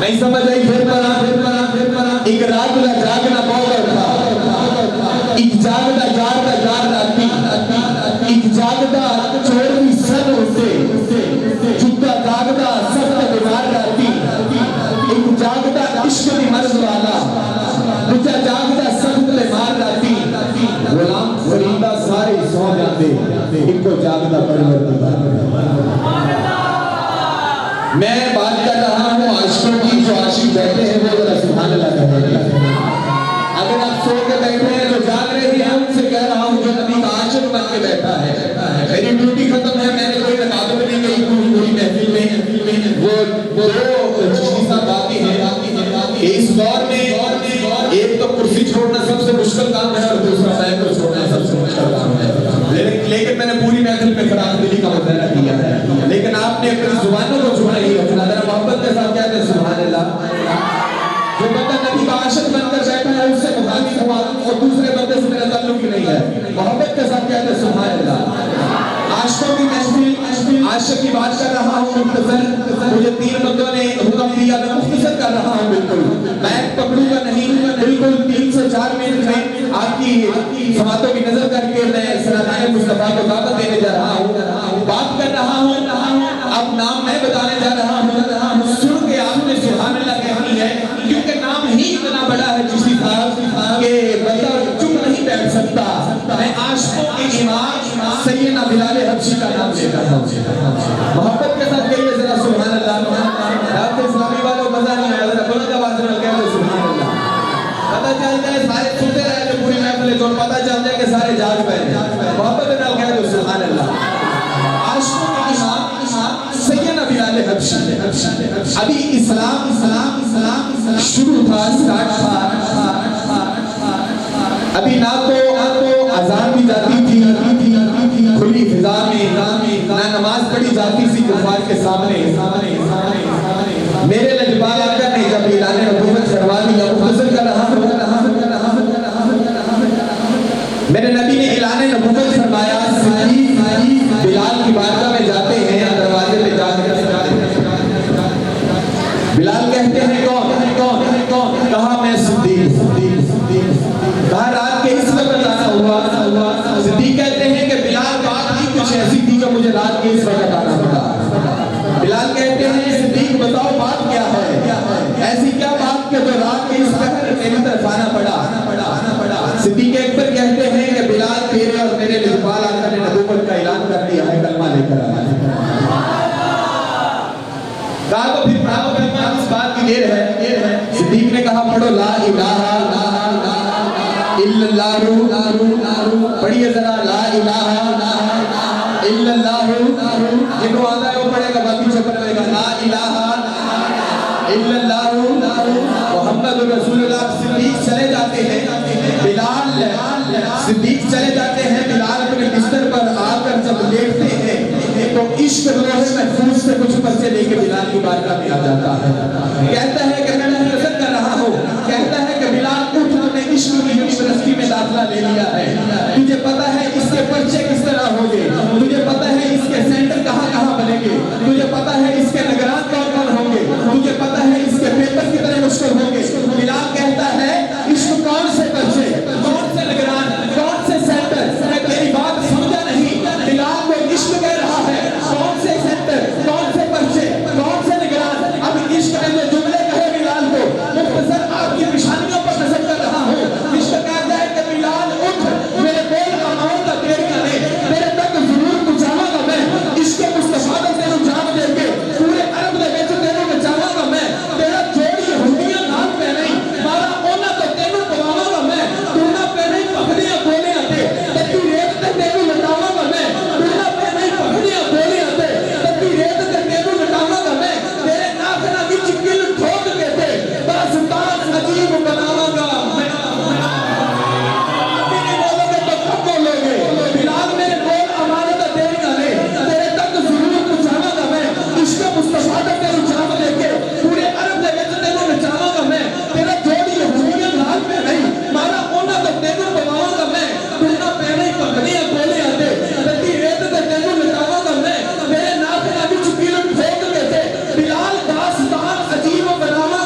نہیں سمجھ آئی؟ پھر بنا ایک رات کا جاگنا بہت تھا، ایک جاگتا جارتا جارتا ایک جاگتا چور بھی سن ہوتے چھتا جاگتا سخت بیمار رہتی، ایک جاگتا عشق بھی مرض والا مجھا جاگتا سخت بیمار رہتی، غلام فریدہ سارے سو جاتے ایک کو جاگتا پرورتی۔ میں بات کر رہا ہوں عاشقوں کی، جو عاشق بیٹھے ہیں وہ ذرا سبحان اللہ کہتے ہیں۔ اگر آپ سو کے بیٹھے ہیں جو جاگ رہے ہیں ان سے کہہ رہا ہوں جو نبی کا عاشق بن کے بیٹھا ہے، میری ڈیوٹی ختم ہے، میں نے کوئی رکابت نہیں کہی پوری محفل میں، وہ دو چیزیں باقی ہیں کہ اس دور میں ایک تو کرسی چھوڑنا سب سے مشکل کام ہے اور دوسرا مائک کو چھوڑنا سب سے مشکل کام ہے، لیکن میں نے پوری محفل میں فراغ دلی کا مظاہرہ کیا ہے، لیکن آپ نے اپنی زبانوں کو چھوڑا ہی رکھنا، ذرا محبت کے ساتھ کہتے ہیں سبحان اللہ۔ جو بندہ نبی کا عاشق بن کر بیٹھا ہے اس سے مخاطب ہوا اور دوسرے بندے سے میرا تعلق ہی نہیں ہے، محبت کے ساتھ کہتے ہیں سبحان اللہ۔ عاشقوں کی محفل، عاشق کی بات کر رہا ہوں مختصر، مجھے 3 بندوں نے حکم دیا، میں مختصر کر رہا ہوں بالکل، میں پکڑوں گا نہیں، بالکل 3 سے 4 منٹ میں آپ کی سماعتوں کی نظر کر کے میں سرادائے مصطفیٰ کو دعوت دینے جا رہا ہوں، بات کر رہا ہوں، اب نام میں بتانے جا رہا ہوں، سن کے آپ نے سبحان اللہ کہنی ہے، کیونکہ نام ہی اتنا بڑا ہے جسی صاحب کہ بندہ چپ نہیں بیٹھ سکتا۔ میں عاشقوں کے امام سیدنا بلال حبشی کا نام لے رہا ہوں، محبت کے ساتھ کہیے ذرا سبحان اللہ۔ رات اسلامی والوں مزہ نہیں آیا، ذرا بلند آواز میں کہتے سبحان اللہ۔ پتہ چل جائے سارے سنتے رہے جو پوری محفل تو پتہ چل جائے کہ سارے جاگ پائے، محبت کے نال کہتے سبحان اللہ۔ عاشقوں کے امام سیدنا بلال حبشی، ابھی اسلام شروع تھا، سٹارٹ تھا، ابھی نہ تو اذان بھی جاتی تھی کھلی فضا میں، نہ نماز پڑھی جاتی تھی کفار کے سامنے۔ میرے لجپال آقا نے جب اعلان نبوت کروا دیا، مختصر کر رہا ہوں، میرے نبی نے اعلان نبوت فرمایا، صدیق بلال کی بارگاہ میں جاتے ہیں، دروازے پہ جا کر بلال کہتے ہیں کون؟ کہا میں صدیق، کہا رات کے اس وقت آنا ہوا؟ صدیق کہتے ہیں کہ بلال بات ہی کچھ ایسی تھی کہ مجھے رات کے اس وقت آنا پڑا۔ بلال کہتے ہیں صدیق بتاؤ بات کیا ہے، ایسی کیا بات کہ جو رات کے اس وقت میری طرف آنا پڑا؟ صدیق اکبر کہتے ہیں کہ بلال تیرے اور میرے لجپال آقا نے نبوت کا اعلان کر دیا ہے، کلمہ لے کر آیا۔ کہا تو پھر پڑھاؤ کلمہ، اس بات کی دیر ہے۔ صدیق نے کہا پڑھو لا الہ الا اللہ، پڑھیے ذرا لا الہ الا اللہ، جن کو آتا ہے وہ پڑھے گا، باقی چھپر ہوئے گا، لا الہ الا اللہ محمد رسول اللہ۔ صدیق چلے جاتے ہیں، صدیق چلے جاتے ہیں، بلال اپنے بستر پر آ کر جب لیٹتے ہیں تو عشق روح محفوظ سے کچھ پرچے لے کے بلال کی بارگاہ میں آ جاتا ہے، کہتا ہے کہ میں مختصر کر رہا ہوں، کہتا ہے کہ بلال اٹھ، ہم نے عشق کی یونیورسٹی میں داخلہ لے لیا ہے، تجھے پتہ ہے اس کے پرچے کس طرح ہوں گے، تجھے پتہ ہے اس کے سینٹر کہاں بنیں گے، تجھے پتہ ہے اس کے نگران کون ہوں گے، تجھے پتہ ہے اس کے پیپر کتنے مشکل ہوں گے۔ بلال کہتا ہے عشق کون سے پرچے، کون سے نگران، کون سے سینٹر، میں تیری بات سمجھا نہیں۔ بلال کو عشق کہہ رہا ہے، کون سے سینٹر، کون سے پرچے، کون سے نگران، اب عشق میں جو جملے کہے بلال کو، مختصر آپ کی نشانیوں پر نظر کر رہا ہوں۔ عشق کہتا ہے کہ بلال اٹھ، میرے بول کا ماؤں کا تیرے کنے، تیرے تک ضرور پہنچاواں گا میں، عشق مصطفیٰ دا تینوں جان دے کے پورے عرب دے وچ تینوں بچاواں گا میں، تیرا جوڑی ہنڈیاں نال پہ نہیں، مارا اونا تو تینوں پواواں گا میں، تو نہ پہ نہیں پکڑیاں گولیاں تے، تکی ریت تے تینوں لٹاواں گا میں، تو نہ پہ نہیں پکڑیاں گولیاں تے، تکی ریت تے تینوں لٹاواں گا میں، تیرے ناخنا وچ کل ٹھوک کے تے داستان عجیب بناواں گا میں۔ نہیں بولو گے تو کب بولو گے؟ بلال میرے بول امانت تیری گانے، تیرے تک ضرور پہنچاواں گا میں، عشق مصطفیٰ دا تینوں جام دے کے پورے عرب دے وچ تینوں نچاواں گا میں، تیرا جوڑی ہنڈیاں نال پہ نہیں، مارا اونا تو تینوں پواواں گا میں، تو نہ پہ نہیں پکڑیاں گولیاں تے، تکی ریت تے تینوں لٹاواں گا میں، تیرے ناخنا وچ کل ٹھوک کے تے بلال داستان عجیب بناواں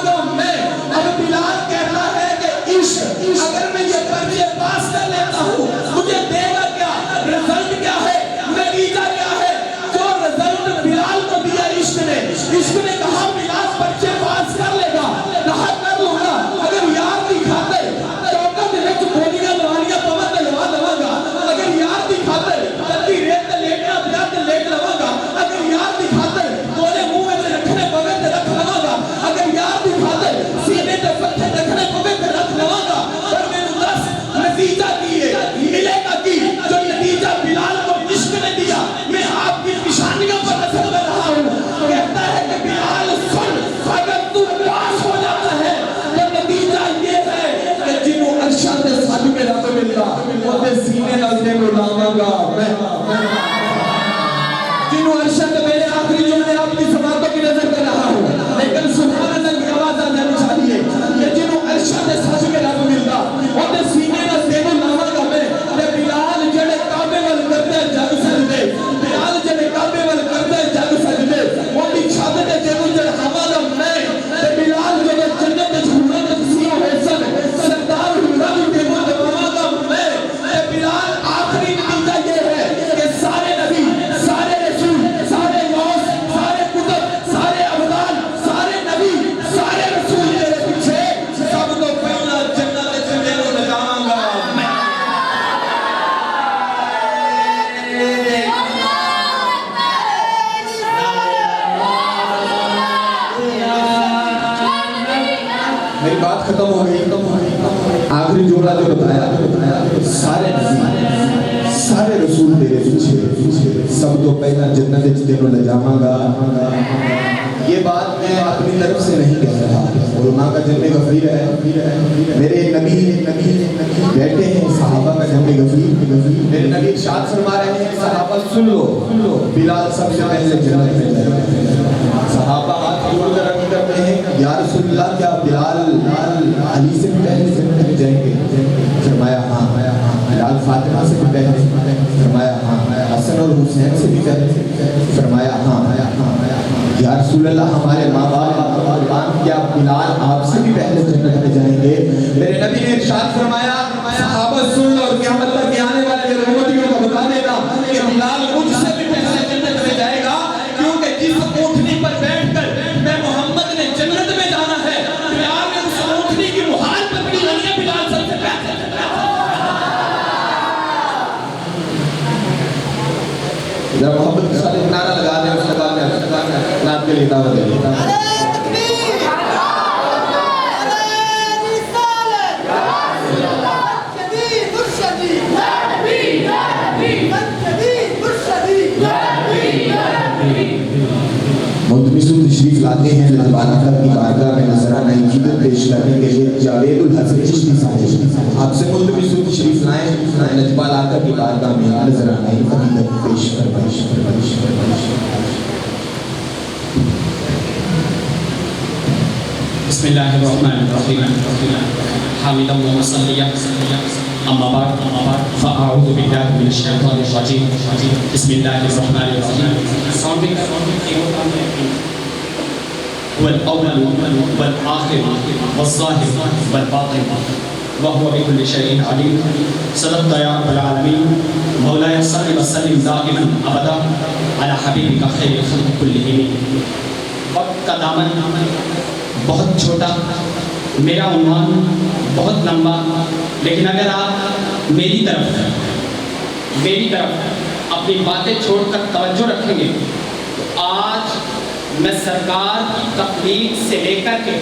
جب بات ختم ہو گئی آخری جملہ جو بتایا سارے رسول تیرے پیچھے سب تو پہلا جنت تینوں لے جاواں گا. یہ بات میں اپنی طرف سے نہیں کہہ رہا, علماء کا جنب غفیر ہے. میرے نبی بیٹھے ہیں صحابہ کا جنب غفیر. میرے نبی ارشاد فرما رہے ہیں صحابہ سن لو, بلال سب سے پہلے جنت میں جائے گا. صحابہ ہاتھ جوڑ کر عرض کرتے ہیں یا رسول اللہ کیا بلال علی سے بھی پہلے جنت میں جائیں گے؟ فرمایا ہاں. بلال فاطمہ سے بھی پہلے؟ فرمایا ہاں. حسن اور حسین سے بھی پہلے؟ فرمایا ہاں. یا رسول اللہ ہمارے ماں باپ کیا بلال آپ سے بھی پہلے جنت میں جائیں گے؟ میرے نبی نے ارشاد فرمایا صحابہ سن لو, اور قیامت تک کے آنے والے میرے امتیوں کو بتا دینا کہ بلال مجھ سے بھی پہلے جنت میں جائے گا, کیونکہ جس اونٹنی پر بیٹھ کر میں محمد نے جنت میں جانا ہے, بلال نے اس اونٹنی کی مہار پکڑی ہوئی ہے, بلال سب سے پہلے. جب محمد کے ساتھ نعرہ لگا دیں اس کے بعد میں نعت کے لیے دعوت دے دیتا ہوں. ملتمس تشریف لاتے ہیں لجبال آقا کی بارگاہ میں نذرانہ عقیدت پیش کرنے کے لیے جاوید الحسن چشتی صاحب. آپ سے ملتمس تشریف لائیں لجبال آقا کی بارگاہ میں نذرانہ عقیدت پیش فرمائیں. بسم اللہ الرحمن الرحیم حامدا و مصلیا اما بعد فاعوذ باللہ من الشیطان الرجیم بسم اللہ الرحمن الرحیم. ساؤنڈنگ هو الاول والآخر والظاہر والباطن وهو بكل شيء عليم. صدقت يا رب العالمين. مولاي صل وسلم دائما ابدا على حبيبك خير الخلق كلهم. وقت کا دامن بہت چھوٹا, میرا عنوان بہت لمبا, لیکن اگر آپ میری طرف اپنی باتیں چھوڑ کر توجہ رکھیں گے تو آج میں سرکار کی تخلیق سے لے کر کے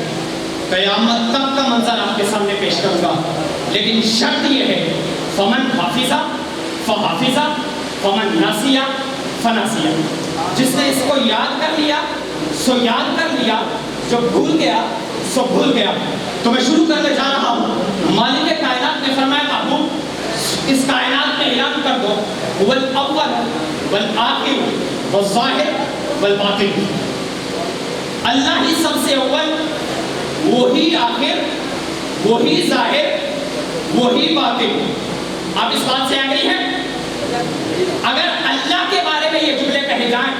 قیامت تک کا منظر آپ کے سامنے پیش کروں گا. لیکن شرط یہ ہے فمن حافظہ فحافظہ فمن ناسیہ فناسیہ. جس نے اس کو یاد کر لیا سو یاد کر لیا, جو بھول گیا سو بھول گیا. تو میں شروع کرنے جا رہا ہوں. مالک کائنات نے فرمایا محبوب اس کائنات میں اعلان کر دو هو الاول والآخر والظاہر والباطن. اللہ ہی سب سے اول, وہی آخر, وہی ظاہر, وہی باطن. آپ اس بات سے آگئی ہیں؟ اگر اللہ کے بارے میں یہ جملے کہے جائیں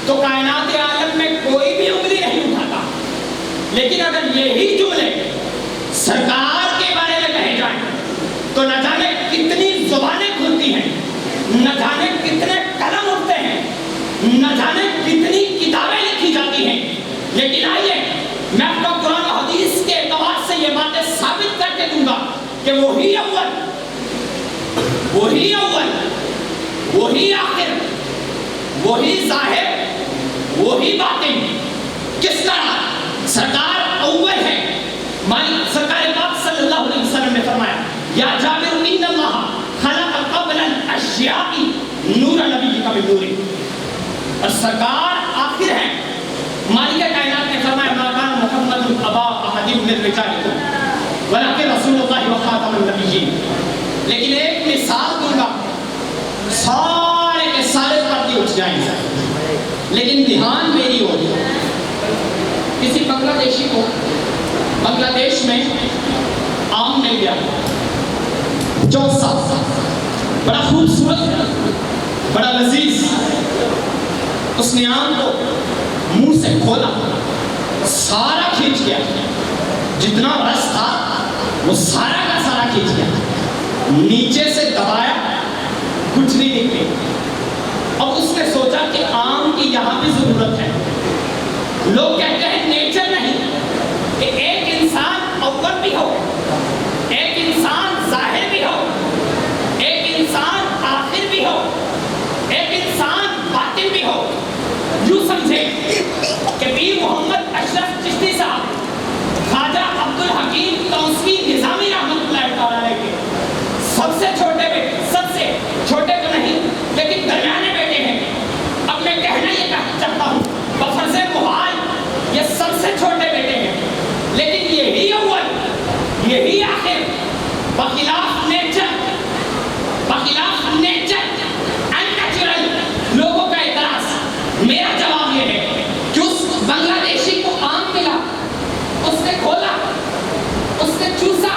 تو کائنات عالم میں کوئی بھی انگلی نہیں اٹھاتا, لیکن اگر یہی جملے سرکار کے بارے میں کہے جائیں تو نہ جانے کتنی زبانیں کھلتی ہیں, نہ جانے کتنے قلم اٹھتے ہیں, نہ جانے کتنی کتابیں لکھی جاتی ہیں. لیکن آئیے میں آپ کو قرآن و حدیث کے اعتبار سے یہ باتیں ثابت کر کے دوں گا کہ وہی اول, وہی آخر, وہی ظاہر, وہی باطن. کس طرح سرکار اول ہے. سرکار پاک صلی اللہ علیہ وسلم نے فرمایا یا جابر ان اللہ خلق قبل الاشیاء نور نبی کا بنور. اور سرکار آخر ہے. مالک کائنات نے فرمایا ما کان محمد ابا احد من رجالکم ولکن رسول اللہ وخاتم النبیین. لیکن ایک مثال دوں گا, سارے کے سارے پردے اٹھ جائیں گے, لیکن دھیان میری ہوگی. کسی بنگلہ دیشی کو بنگلہ دیش میں آم مل گیا, چوسا, بڑا خوبصورت, بڑا لذیذ. اس نے آم کو منہ سے کھولا, سارا کھینچ گیا, جتنا رس تھا وہ سارا کا سارا کھینچ گیا, نیچے سے دبایا, کچھ نہیں نکلی. اب اس نے سوچا کہ آم کی یہاں بھی ضرورت ہے. لوگ کہتے ہیں نیچر نہیں کہ ایک انسان اول بھی ہو, ایک انسان ظاہر بھی ہو, ایک انسان آخر بھی ہو, ایک انسان باطن بھی ہو. یوں سمجھے کہ پیر محمد اشرف چشتی صاحب, خواجہ عبد الحکیم یہی اول یہی آخر، بخلاف نیچر انیچرل لوگوں کا اعتراض۔ میرا جواب یہ ہے کہ اس بنگلہ دیشی کو آم ملا، اس نے کھولا، اس نے چوسا،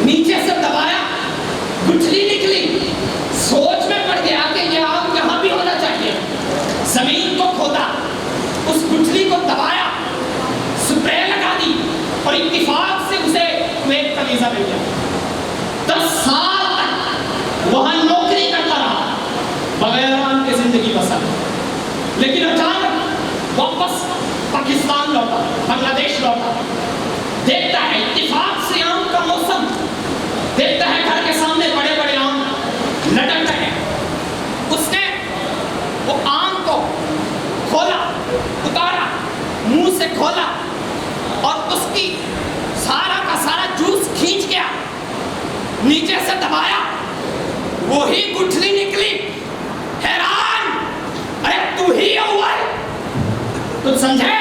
نیچے سے دبایا، گٹھلی نکلی، سوچ میں پڑ گیا کہ یہ آم یہاں بھی ہونا چاہیے، زمین کو کھودا، اس گٹھلی کو دبایا، سپرے لگا دی اور اتفاق سے اسے کویت کا ویزا مل گیا۔ 10 سال تک وہاں نوکری کرتا رہا بغیر آم کے زندگی بسر، لیکن اچانک واپس پاکستان لوٹا، بنگلہ دیش لوٹا، دیکھتا ہے اتفاق سے آم کا موسم، دیکھتا ہے گھر کے سامنے بڑے بڑے آم لٹک رہے ہیں۔ اس نے وہ آم کو کھولا، اتارا، منہ سے کھولا اور اس کی سارا کا سارا جوس کھینچ گیا، نیچے سے دبایا، وہی گٹھلی نکلی۔ حیران، ارے تو ہی اول، تم سمجھے؟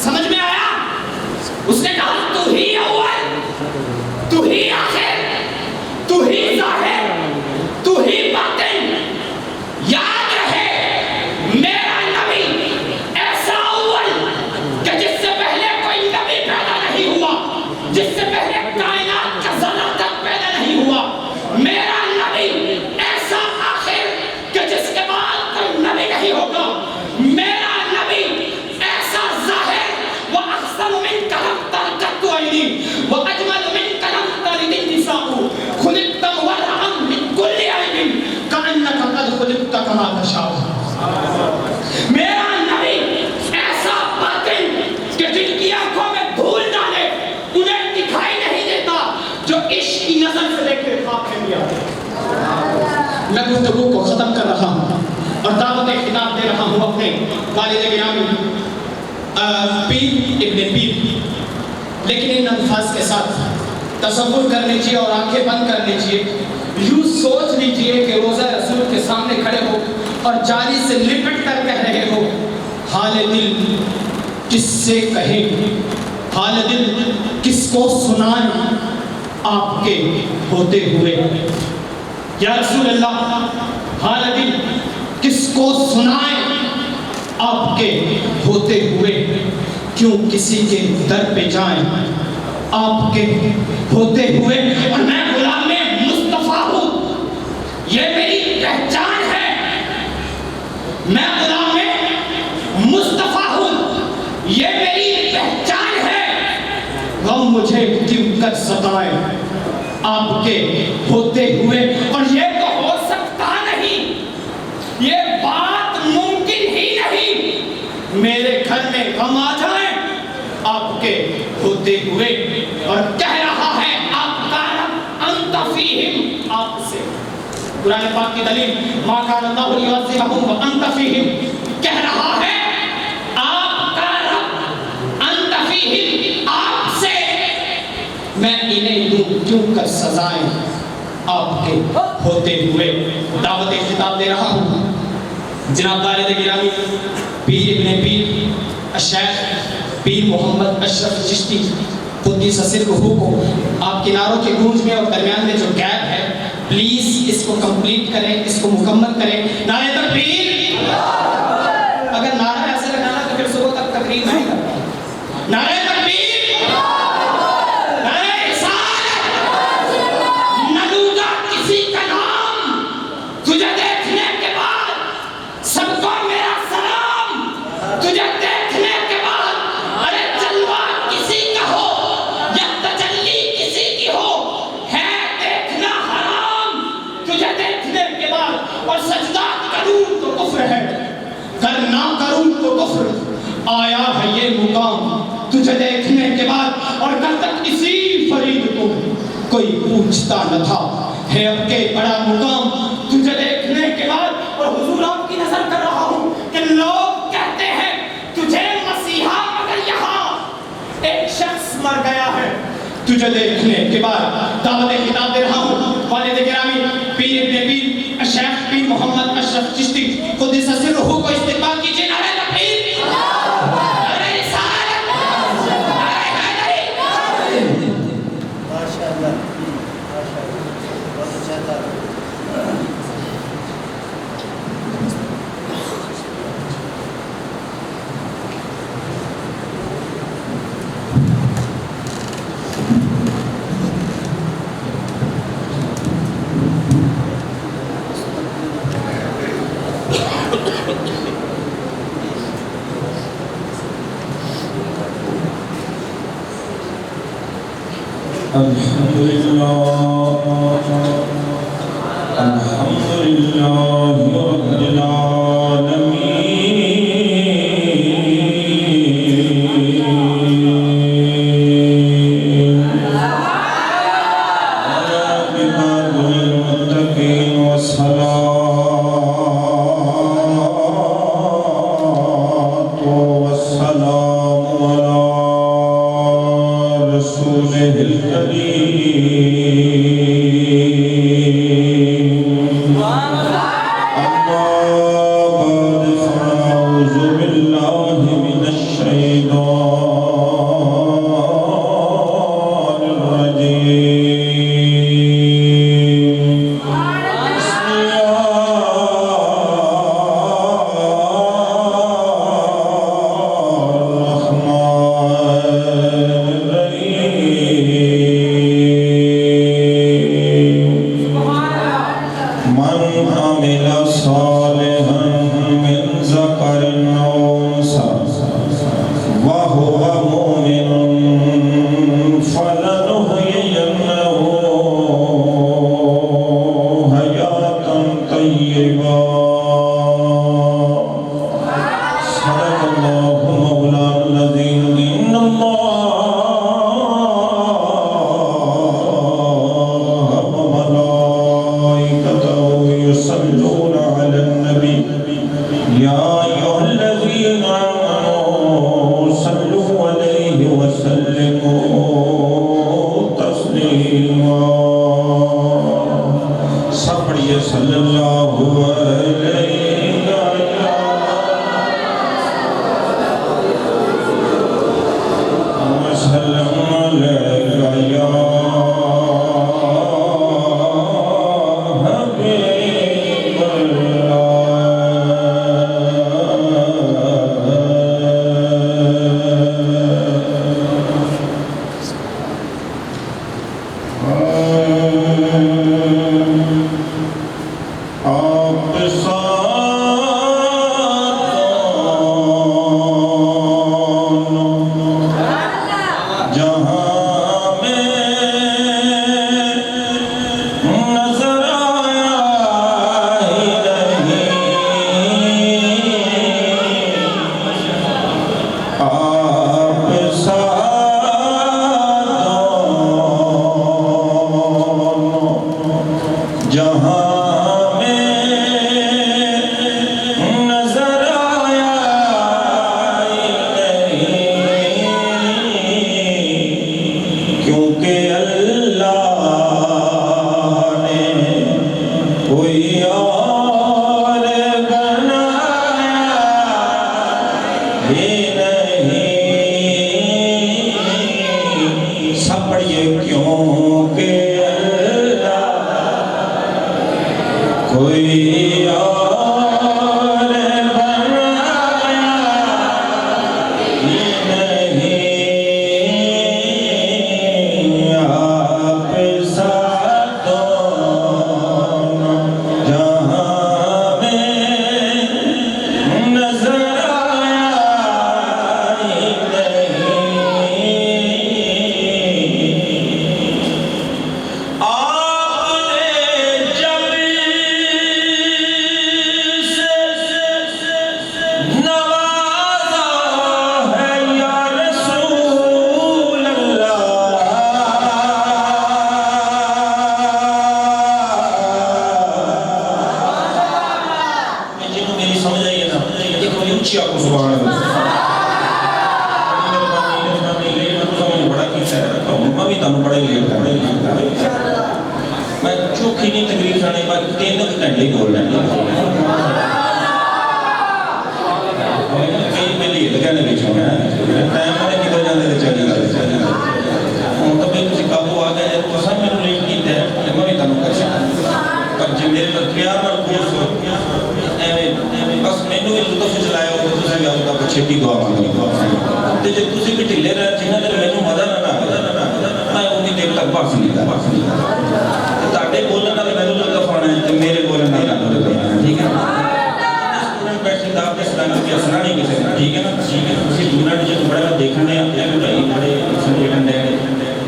سمجھ میں آیا؟ اس نے کہا تو ہی اول، تو ہی آخر، تو ہی ظاہر، تو ہی باطن۔ یاد رہے میرا نبی ایسا اول کہ جس سے پہلے کوئی نبی پیدا نہیں ہوا، جس سے پہلے کائنات کا ذرہ تک پیدا نہیں ہوا۔ میرا نبی ایسا آخر کہ جس کے بعد کوئی نبی نہیں ہوگا۔ میرا نبی ایسا ظاہر وَأَحْسَنُ مِنْكَ لَمْ تَلْقَتْ عَيْنِي وَأَجْمَلُ مِنْكَ لَمْ تَلِدِ النِّسَاءُ خُلِقْتَ مُبَرَّأً مِنْ كُلِّ عَيْبٍ كَأَنَّكَ قَدْ خُلِقْتَ كَمَا تَشَاءُ۔ میرا نبی ایسا باطن کہ جن کی آنکھوں میں دھول ڈالے انہیں دکھائی نہیں دیتا، جو عشق کی نظر سے دیکھتے خواب میں بھی آتے۔ میں گفتگو کو ختم کر رہا ہوں اور دعوت خطاب دے رہا ہوں اپنے والد گرامی پیر ابن پیر، لیکن ان الفاظ کے ساتھ تصور کر لیجئے اور آنکھیں بند کر لیجئے، یوں سوچ لیجئے کہ روزہ رسول کے سامنے کھڑے ہو اور جاری سے لپٹ کر کہہ رہے ہو حال دل کس سے کہیں، حال دل کس کو سنائیں آپ کے ہوتے ہوئے۔ یا رسول اللہ، حال دل کس کو سنائیں آپ کے ہوتے ہوئے، کیوں کسی کے در پہ جائیں آپ کے ہوتے ہوئے۔ اور میں غلام مصطفیٰ ہوں، یہ میری پہچان ہے، میں غلام مصطفیٰ ہوں، یہ میری پہچان ہے۔ غم مجھے کیوں کر ستائے آپ کے ہوتے ہوئے، اور یہ تو ہو سکتا نہیں، یہ بات ممکن ہی نہیں، میرے گھر میں غم آ جائیں آپ کے ہوتے ہوئے۔ اور کہہ رہا ہے آپ کا رب انت فیہم، آپ سے قرآن پاک کی دلیل ما کان اللہ لیعذبہم وانت فیہم، کہہ رہا ہے آپ کا رب انت فیہم، آپ سے میں انہیں دوں کیوں کر سزائیں آپ کے ہوتے ہوئے۔ دعوت خطاب دے رہا ہوں جناب والد گرامی پیر ابن پیر الشیخ پیر محمد اشرف چشتی قدس سرہ کو آپ کناروں کے گونج میں اور درمیان میں جو گیپ ہے پلیز اس کو کمپلیٹ کریں، اس کو مکمل کریں۔ نعرہ تکبیر! اگر نعرہ ایسے لگانا تو پھر صبح تک تقریر نہیں کرتا۔ نعرہ تکبیر! نعرہ رسالت! نہ لوں گا کسی کا نام، تجھے دیکھنے کے بعد سب کو میرا سلام، تجھے دیکھنے کے بعد ارے جلوہ کسی کا ہو یا تجلی کسی کی ہو ہے دیکھنا حرام، تجھے دیکھنے کے بعد اور سجدہ کروں تو کفر ہے، کرنا کروں تو کفر، آیا ہے یہ مقام تجھے دیکھنے کے بعد، اور کل تک اسی فرید کو کوئی پوچھتا نہ تھا، ہے اب کے بڑا مقام تجھے دیکھنے کے بعد۔ اور حضور آپ کی نظر کر رہا ہوں کہ لوگ کہتے ہیں تجھے مسیحا، مگر یہاں ایک شخص مر گیا ہے تجھے دیکھنے کے بعد۔ دعوت خطاب دے رہا ہوں والد گرامی پیر ابن پیر الشیخ پیر محمد اشرف چشتی قدس سرہ کو استقبال کیجئے۔ نعرہ تکبیر! نعرہ رسالت! نعرہ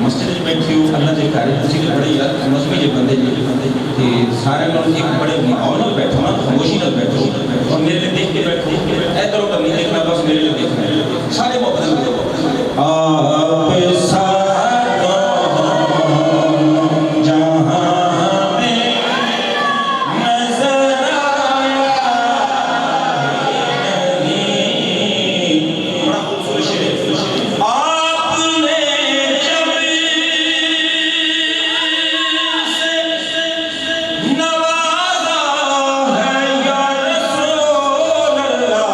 مسجد بیٹھے ہو اللہ دے گھر تسی تے بڑے یار مذہبی جے بندے تے سارے لوگ ایک بڑے ماحول نال بیٹھو نا خاموشی نال بیٹھو اور میرے لیے دیکھ کے بیٹھو ادھر ادھر نہیں دیکھنا بس میرے لیے دیکھنا سارے محبت کرو آپ ساتوں جہاں میں نظر آیا نہیں بڑا خوبصورت شعر ہے آپ نے جب نوازا ہے یا رسول اللہ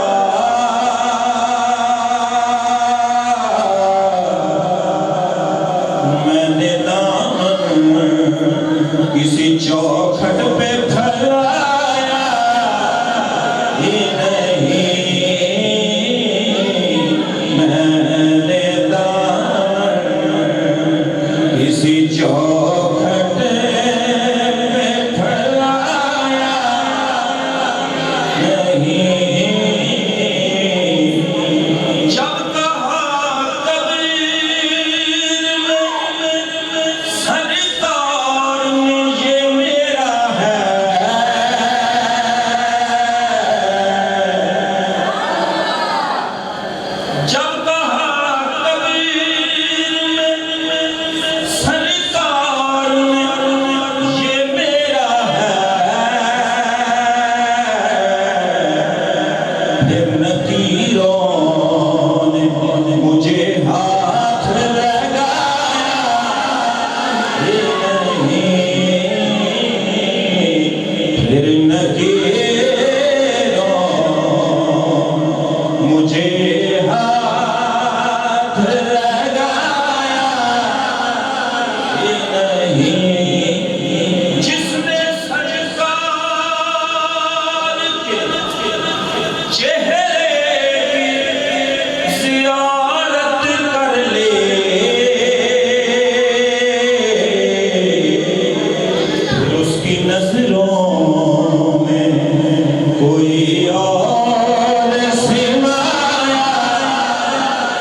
میں نے دامن کسی چوکھٹ پہ پھیلایا ہی نہیں میں نے دامن کسی چوکھٹ پہ پھیلایا نہیں جب کہا کبیر میں سرکار یہ میرا ہے جب کہا کبیر میں سرکار یہ میرا ہے پھر نکیروں نے مجھے ہاتھ لگایا پھر نکیروں مجھے ہاتھ لگایا نہیں جس نے سرکار کے چہرے کی زیارت کر لے پھر اس کی نظروں میں کوئی اور سمایا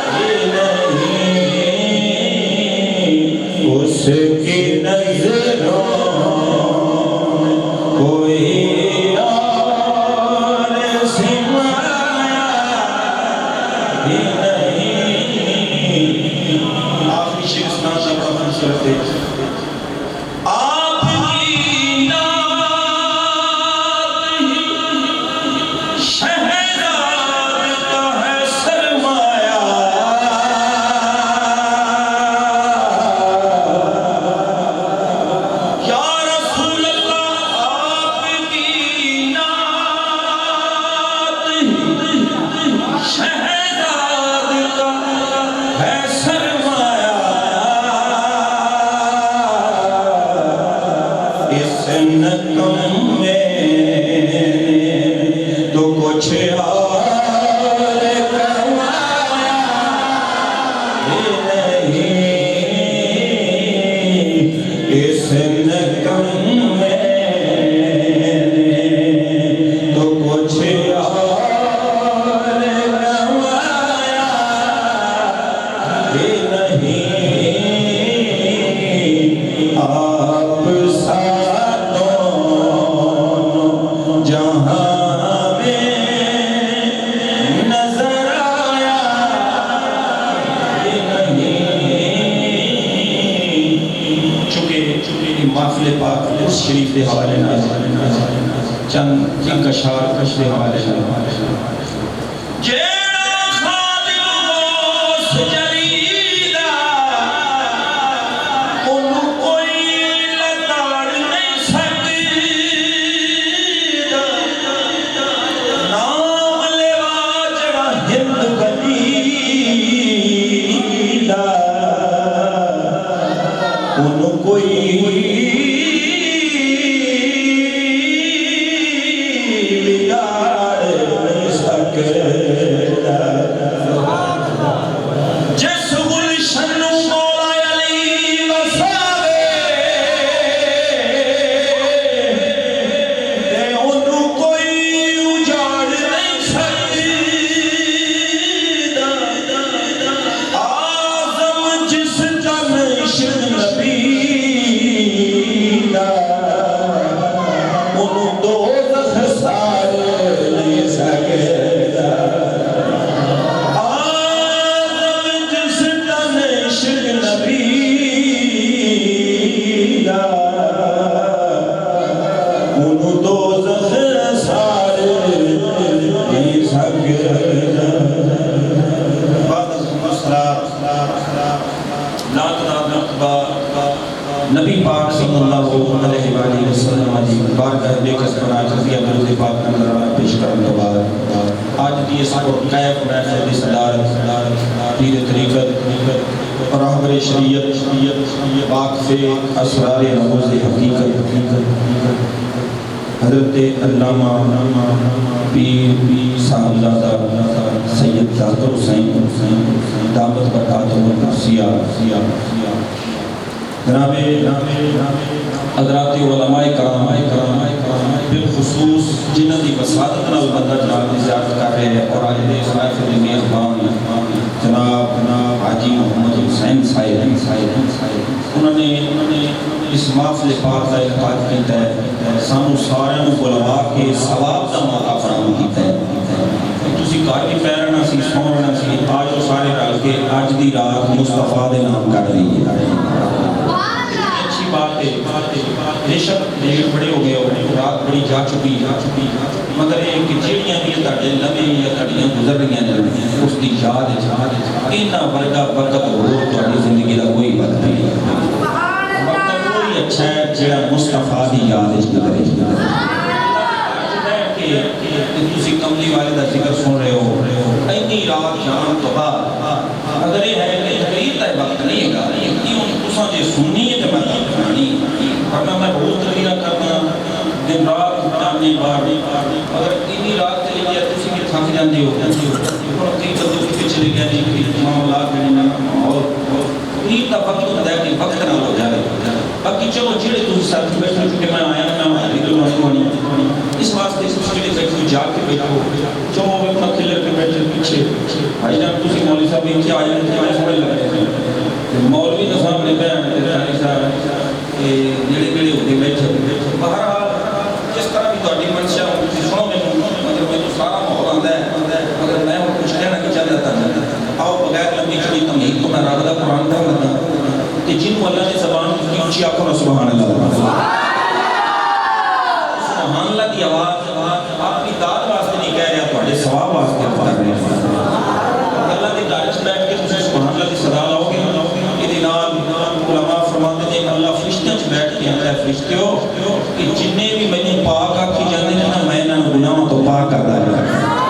ہی نہیں اس کی نظروں میں کوئی اور سمایا ہی نہیں آخری شعر سناتا بڑا خوبصورت ہے آپ کی نعت ہی شہزاد کا ہے سرمایہ یا رسول اللہ آپ کی نعت ہی شہزاد کا ہے سرمایہ اس نکم میں تو کچھ اور کمایا ہی نہیں اس نکم میں تو کچھ اور کمایا ہی نہیں آپ ساتوں جہاں میں نظر آیا ہی نہیں چونکہ محفل پاک اس شریف دے حوالے چند انکشار کش دے حوالے جیڑا خادم غوث جلیلا انہوں کوئی لگاڑ نہیں سکتی نام لیوا جڑا ہند ولیلا انہوں کوئی بگاڑ نہیں سکتا جس گلشن مولا علی وساوے تے انہوں کوئی اجاڑ نہیں سکتا آزم جس جن عشق نبی پاک صلی اللہ علیہ وآلہ وسلم دی بارگاہ بے کس بنا کر درود پاک نظرانہ پیش کرنے کے بعد آج دی اس کو کیف محفل صدارت پیر طریقت راہبر شریعت واقف اسرار رموز حقیقت حضرت علامہ پیر صاحبزادہ سید ذاکر حسین دعوت برکاتہ القدسیہ جناب حضرات علماء کرام بالخصوص جنہوں کی وسادت نال بندہ جناب کی زیارت کر رہے ہیں اور آج دے صلاح کے میزبان جناب حاجی محمد حسین صاحب انہوں نے اس محفل پاک کا انعقاد کیتا ہے سانو سارے بلوا کے ثواب کا موقع فراہم کیتا ہے تسی گھر بھی پہ رہنا سی سو رہنا سی آج وہ سارے رل کے اج دی رات مصطفیٰ دے نام کر رہی ہے اچھی بات ہے بے شک دیر بڑے ہو گئے ہو رات بڑی جا چکی مگر یہ کہ جیڑیاں بھی تاڑے لمے یا تاڑیاں گزر رہی ہیں اس کی یاد اتنا ورگا برکت ہو تاری زندگی کا کوئی وقت نہیں وقت کوئی اچھا ہے جڑا مصطفیٰ دی یاد گزرے کہ تسی کملی والے دا ذکر سن رہے ہو اینی رات جان تو بعد اگر یہ ہے کہ تقریر کا وقت نہیں ہے گا تساں جے سننی ہے تو میں سنانی ورنہ میں بہت تقریر کرنا دن رات آنے بار اگر اینی رات چلی گیا تسی بھی تھک جاندے ہو اور کئی بندے کتے چلے گئے نہیں کہ معاملات میں اور تقریر کا وقت ہوتا ہے کہ وقت نہ ہو جائے باقی چلو جڑے تسی ساتھ بیٹھے کہ میں آیا میں اس واسطے اس جڑے بیٹھے جا کے بیٹھو چلو اپنا کھلر کے بیٹھے پیچھے بھائی جان تسی مولوی صاحب نیچے آ جائیں سمجھ لگے مولوی کا سامنے بیان تاری صاحب جڑے جڑے ہوتے بیٹھے بہرحال جس طرح بھی تہاڈی منشا سنو مگر میں تو سارا ماحول آندا ہے مگر میں کچھ کہنا نہیں چاہتا آؤ بغیر لمبی چوڑی تمہید تو میں رب دا قرآن پڑھ لگا کہ جن اللہ نے زبان کی اونچی آنکھوں نہ سبحان اللہ سبحان اللہ کی آواز آپ کی داد واسطے نہیں کہہ رہا تھوڑے ثواب واسطے کر رہے ہیں اللہ کے گھر وچ بیٹھ کے تسی سبحان اللہ کی صدا لاؤ گے یہ نال علماء فرماتے ہیں اللہ فرشتوں وچ بیٹھ کے آندا ہے فرشتیو کہ جننے بھی مینوں پاک آکھی جاندے ہیں نا میں انہاں نوں گناہاں تو پاک کردا رہا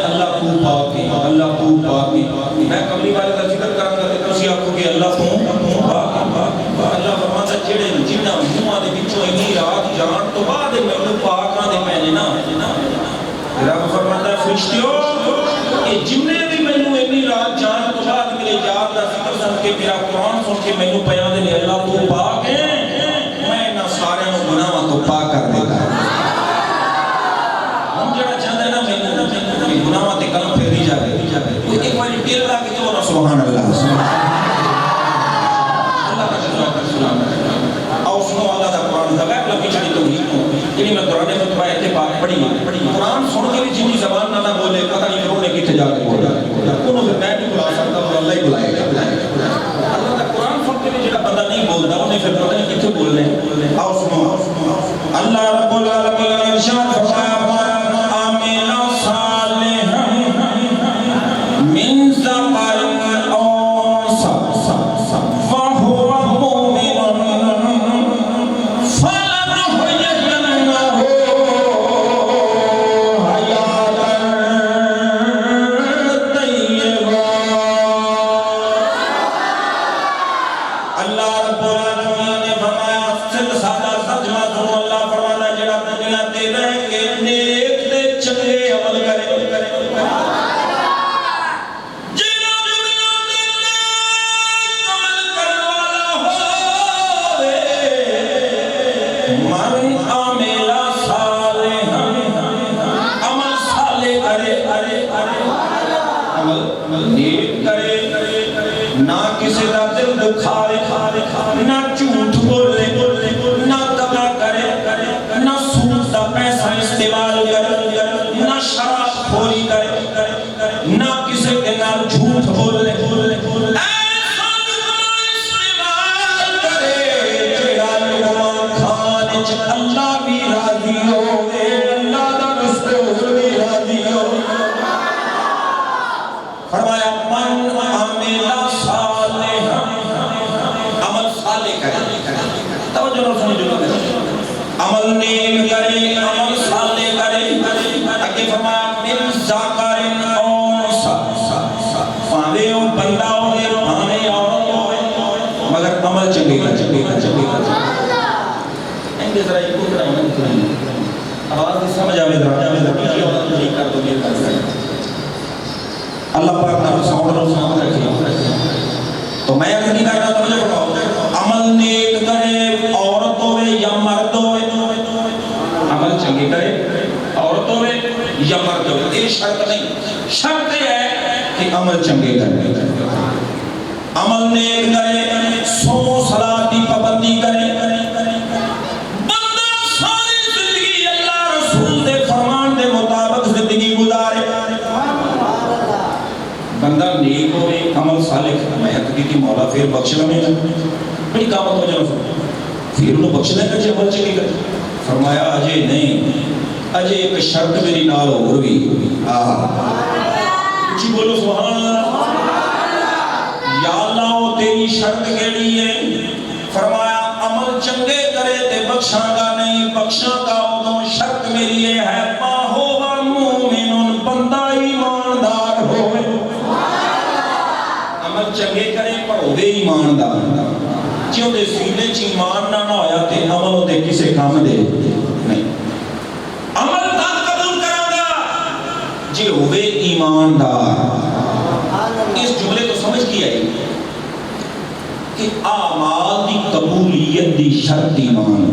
اللہ تو پاک ہے اللہ تو پاک ہے میں کملی والے کا ذکر کراں گا تے تسی آکھو گے اللہ تو پاک ہے اللہ فرماتا جڑے جنہاں منہاں دے وچوں اینی رات جان تو بعد مینوں پاکاں دے پینے نا رب فرماتا ہے فرشتیو کہ جننے بھی مینوں اینی رات جان تو بعد میرے یاد دا ذکر سن کے میرا قرآن سن کے مینوں پیاں دے اللہ تو پاک ہے میں انہاں سارے نوں گناہاں تو پاک کر دے گا ہم جڑا چاہندے نا میں گناہاں تے کلم پھیری جاوے ایک بار دل لا کے تو سبحان اللہ اللہ کا سلام او سنو اللہ دا قرآن دا غیر لمبی چڑی توحید نو جڑی میں قرآن خطبہ تے پاک پڑھی قرآن سن کے بھی جنی زبان نہ بولے پتہ نہیں پھر انہیں کتے جا کے بولا انہوں پھر میں نہیں بلا سکتا وہ اللہ ہی بلائے گا اللہ دا قرآن سن کے بھی جڑا بندہ نہیں بولتا انہیں پھر پتہ نہیں کتے بولنے او سنو اللہ رب العالمین نے ارشاد فرمایا فرمایا من عمل نیک کرے عمل صالح کرے اگے فرمایا من ذکر او انثی پاوے او بندہ ہوے پاوے عورت ہوے مگر عمل چنگے کرے اندے ذرا ایک کو آواز کی سمجھ آوے ذرا پیچھے عورت ٹھیک کر دو میرے پاس اللہ پاک نے ساؤنڈ رکھے تو میں عرض نہیں کرنا تو مجھے بتاؤ عمل نیک کرے عورت ہوئے یا مرد ہوئے عمل چنگے کرے عورت ہوئے یا مرد ہوئے یہ شرط نہیں شرط یہ ہے کہ عمل چنگے کرے عمل نیک کرے سو صلاۃ کی پابندی کرے بندہ ساری زندگی اللہ رسول دے فرمان دے مطابق زندگی گزارے بندہ نیک ہوئے عمل صالح میں حقیقی مولا پھر بخش لیں بڑی کامت ہو جانا پھر انہوں بخش لیں کہ عمل چکی کر فرمایا اجے نہیں اجے ایک شرط میری نال ہو رہی جی بولو سبحان اللہ یا اللہ وہ تیری شرط کیڑی ہے فرمایا عمل چنگے کرے تے بخشاں گا نہیں بخشاں گا ادوں شرط میری یہ ہے ما ہوا مومن بندہ ایماندار ہوئے عمل چنگے کرے پر ہوئے ایماندار جو دے سینے چ ایمان نہ ہویا تے عمل ہوتے کسے کام دے نہیں عمل تک قبول کراں گا جی ہوئے ایماندار اس جملے تو سمجھ کی آئی کہ اعمال دی قبولیت دی شرط ایمان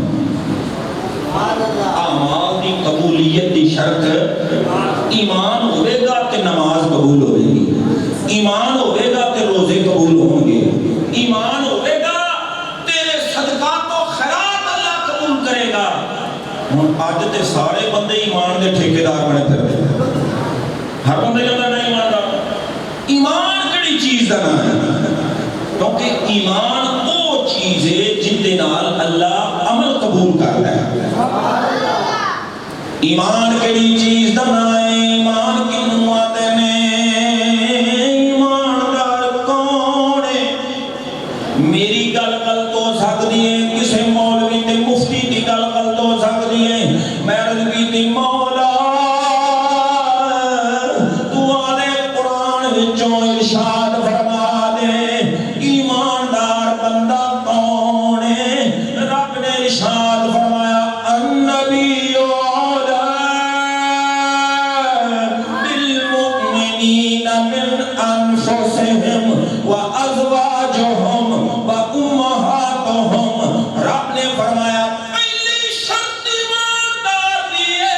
اعمال دی قبولیت دی شرط ایمان ہوئے گا تے نماز قبول ہوئے گی ایمان ہوئے گا تے روزے قبول ہوں گے ایمان ہوئے گا تیرے صدقات و خیرات اللہ قبول کرے گا ہن اج تے سارے بندے ایمان دے ٹھیکیدار بنے پھر ہر بندے کہندا نہیں ایماندار ایمان کیڑی چیز دا نام ہے کیونکہ ایمان وہ چیز ہے جن دے نال اللہ عمل قبول کرتا ہے ایمان کیڑی چیز دا نام ہے ایمان کینوں آندے نے میری گل غلط ہو سکتی ہے کسی مولوی تے مفتی دی گل غلط ہو سکتی ہے میں عرض کیتی مولا تو آدھے قرآن وچوں ارشاد فرما دے ایماندار بندہ کون ہے رب نے ارشاد فرمایا النبی اولا بالمؤمنین من انفسہم وازواجہم رب نے فرمایا پہلی شرط ایماندار دیئے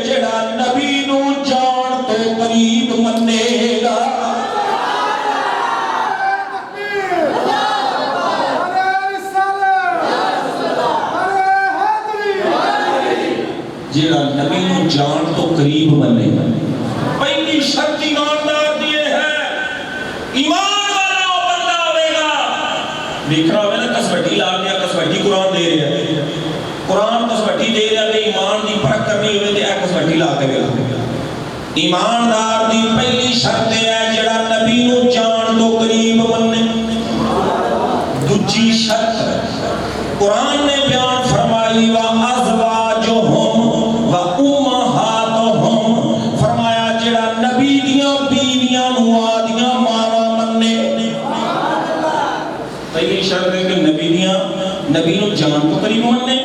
جڑا نبی نو جان تو قریب منے گا جڑا نبی نو جان تو قریب منے گا پہلی شرط ایماندار دیئے ہے ایمان دیکھنا ہوئے نا کسوٹی لا دیا کسوٹی قرآن دے رہا ہے قرآن کسوٹی دے رہا ہے ایمان دی پرکھ کرنی ہوئے تے اے کسوٹی لا کے گیا ایماندار دی پہلی شرط ہے جڑا نبی نو جان تو قریب مننے دوجی شرط قرآن نے بیان فرمائی وَأَزْوَاجُهُمْ وَأُمَّهَاتُهُمْ فرمایا جڑا نبی دیاں بیویاں نو آدیاں ماواں مننے پہلی شرط ہے کہ نبی نو جان تو قریب مننے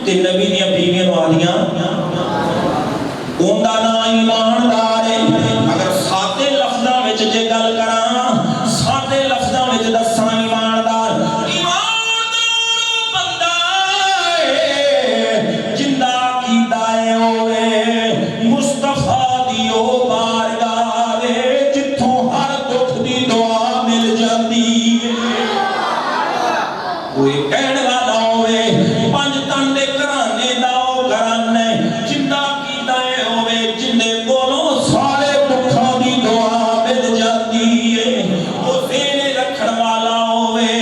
تے نبی دیاں بیویاں نو آدیاں اوندا نا ایماندار ہے اگر سادے لفظاں وچ جے گل کراں سادے لفظاں وچ دساں ایماندار بندہ ہے جندا کیتا ہے ہوئے مصطفیٰ دی او بارگاہ وچ جتھوں ہر دکھ دی دعا مل جاندی کوئی کہنے والا ہوئے پنج تن دے کرانے دا او کرانے جندا کیتا ہے ہوئے جندے کولوں سارے دکھاں دی دعا مل جاتی ہے وہ سینے رکھن والا ہوئے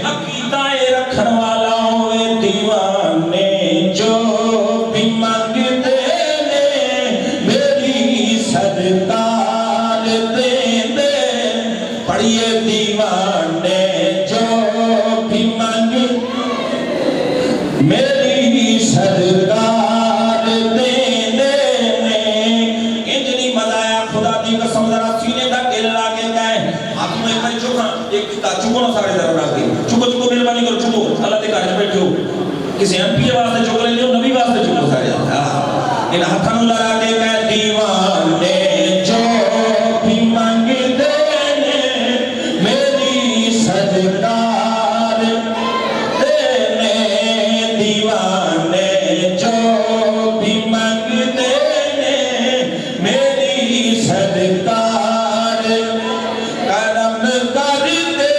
عقیدہ رکھن والا ہوئے دیوانے جو بھی منگتے نے میری سرکار دے دے پڑھیے دیوانے جو بھی منگتے میری سرکار چکا ایک چکو نا سارے ذرا رکھ کے چکو چکو مہربانی کرو چکو اللہ دے گھر بیٹھو کسی ایم پی واسطے چک لیں جو نبی واسطے چکو سارے ان ہاتھوں لڑا کے کہ دیوانے جو بھی منگتے نے میری سرکار دینے دیوانے جو بھی منگتے نے میری سرکار کرم کر دے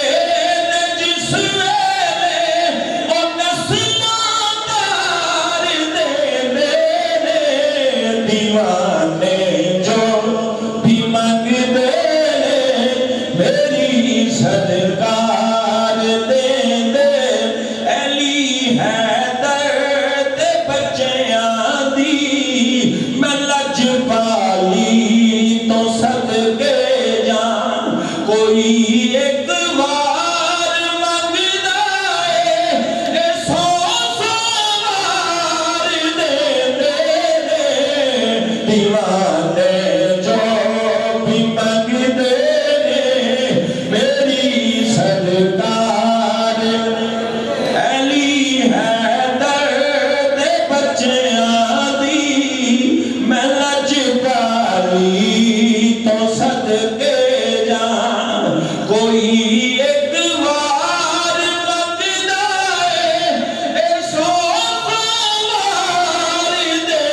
جس ویلے او نسلوں تار دے میرے دیوانے جو بھی منگتے میری سرکار دے علی حیدر تے بچیاں دی میں لج پالی تو صدقے جان کوئی ایک بار منگدا اے سو بار دے دیوانے جو بھی منگتے میری سرکار علی حیدر دے بچیاں دی میں لج پالی تو صدقے جان کوئی ایک بار منگدا اے سو بار دے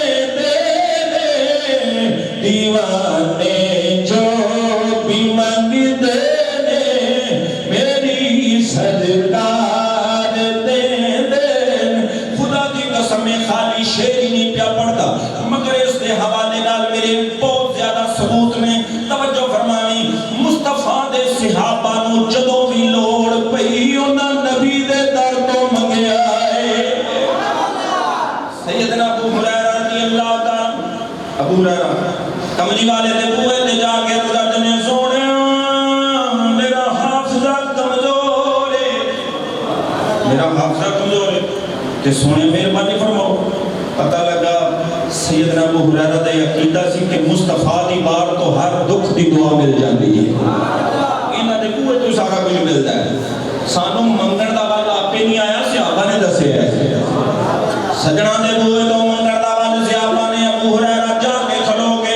دیوانے جو بھی منگتے میری سرکار دے خدا کی قسم میں خالی شعر ہی نہیں پیا پڑھتا مگر اس کے حوالے نال میرے بہت زیادہ ثبوت نے توجہ فرمانی مصطفیٰ دے صحابہ نو جدوں بھی لوڑ پئی انہاں نبی دے در تو منگیا ہے سیدنا ابو ہریرہ رضی اللہ تعالی ابو ہریرہ کملی والے دے بوئے تے جا کے حضرت نے سونے میرا حافظہ کمزور ہے میرا حافظہ کمزور ہے کہ سونے مہربانی فرماؤ پتہ لگا سیدنا ابو ہریرہ دا عقیدہ سی کہ مصطفیٰ دی بار تو ہر دکھ دی دعا مل جاتی ہے انہاں دے بوئے تو سارا کچھ ملتا ہے سانوں منگن دا والا آپے نہیں آیا صحابہ نے دسے ہے سجنا دے بوئے تو منگن دا والا صحابہ نے ابو ہریرہ جا کے کھلو کے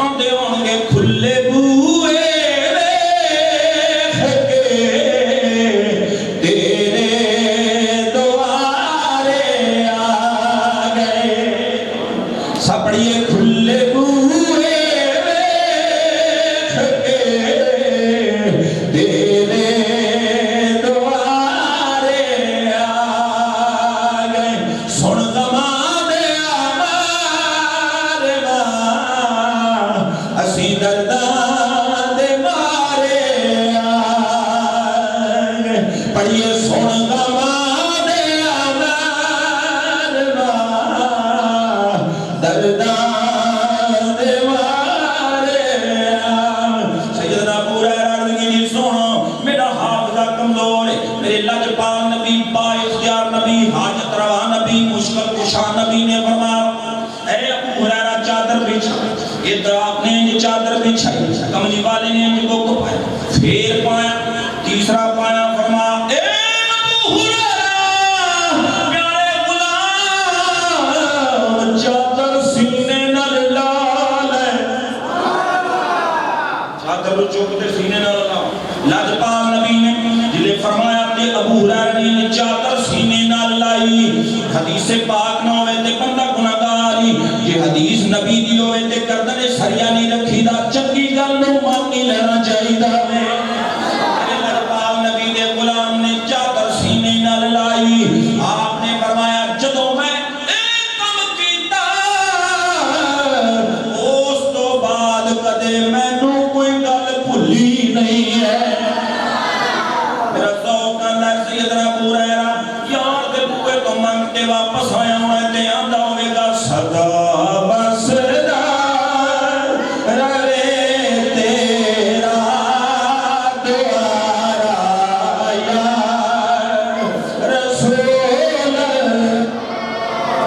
آندے ہون گے کھلے بوئے ویکھ کے تیرے دوارے آ گئے سپڑیے کھلے بوئے ویکھ کے تیرے دوارے آ گئے سن زمانے آمار ماں اسی دردان دے مارے آ گئے پڑھیے سن زمانے آمار ماں دردان دے مارے آ سیدنا ابو ہریرہ رضی سنو میرا حافظہ کمزور ہے میرے لجپال نبی با اختیار نبی حاجت روا نبی مشکل کشا نبی نے فرمایا اے ابو ہریرہ چادر بچھا ادھر آپ نے یہ چادر بچھائی کملی والے نے ان کو پایا پھر پایا تیسرا پایا فرمایا اے ابو ہریرہ پیارے غلام چادر سینے نال لال ہے چادر چوکتے سینے نال لال لاجپال نبی نے جلے فرمایا کہ ابو ہریرہ نے چادر سینے نال لائی حدیث پاک نہ ہوئے تے بندہ گناہگاری یہ حدیث نبی دی ہوئے تے کردنے سریا نہیں رکھی دا چنگی گل نو مان نہیں لینا چاہیے دا میرے لاجپال نبی دے غلام نے چادر سینے نال لائی آپ نے فرمایا جدوں میں ایک کم کیتا اس تو بعد کدے مینوں کوئی گل بھلی نہیں ہے میرا ذوق اللہ سیدنا ابو ہریرہ یار دے بوئے تو منگتے واپس آیا ہوئے تے آندا ہوئے گا صدا بسدا رہے تیرا دوارا یا رسول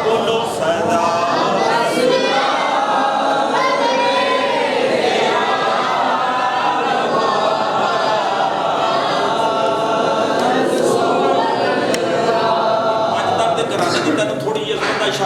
بولو صدا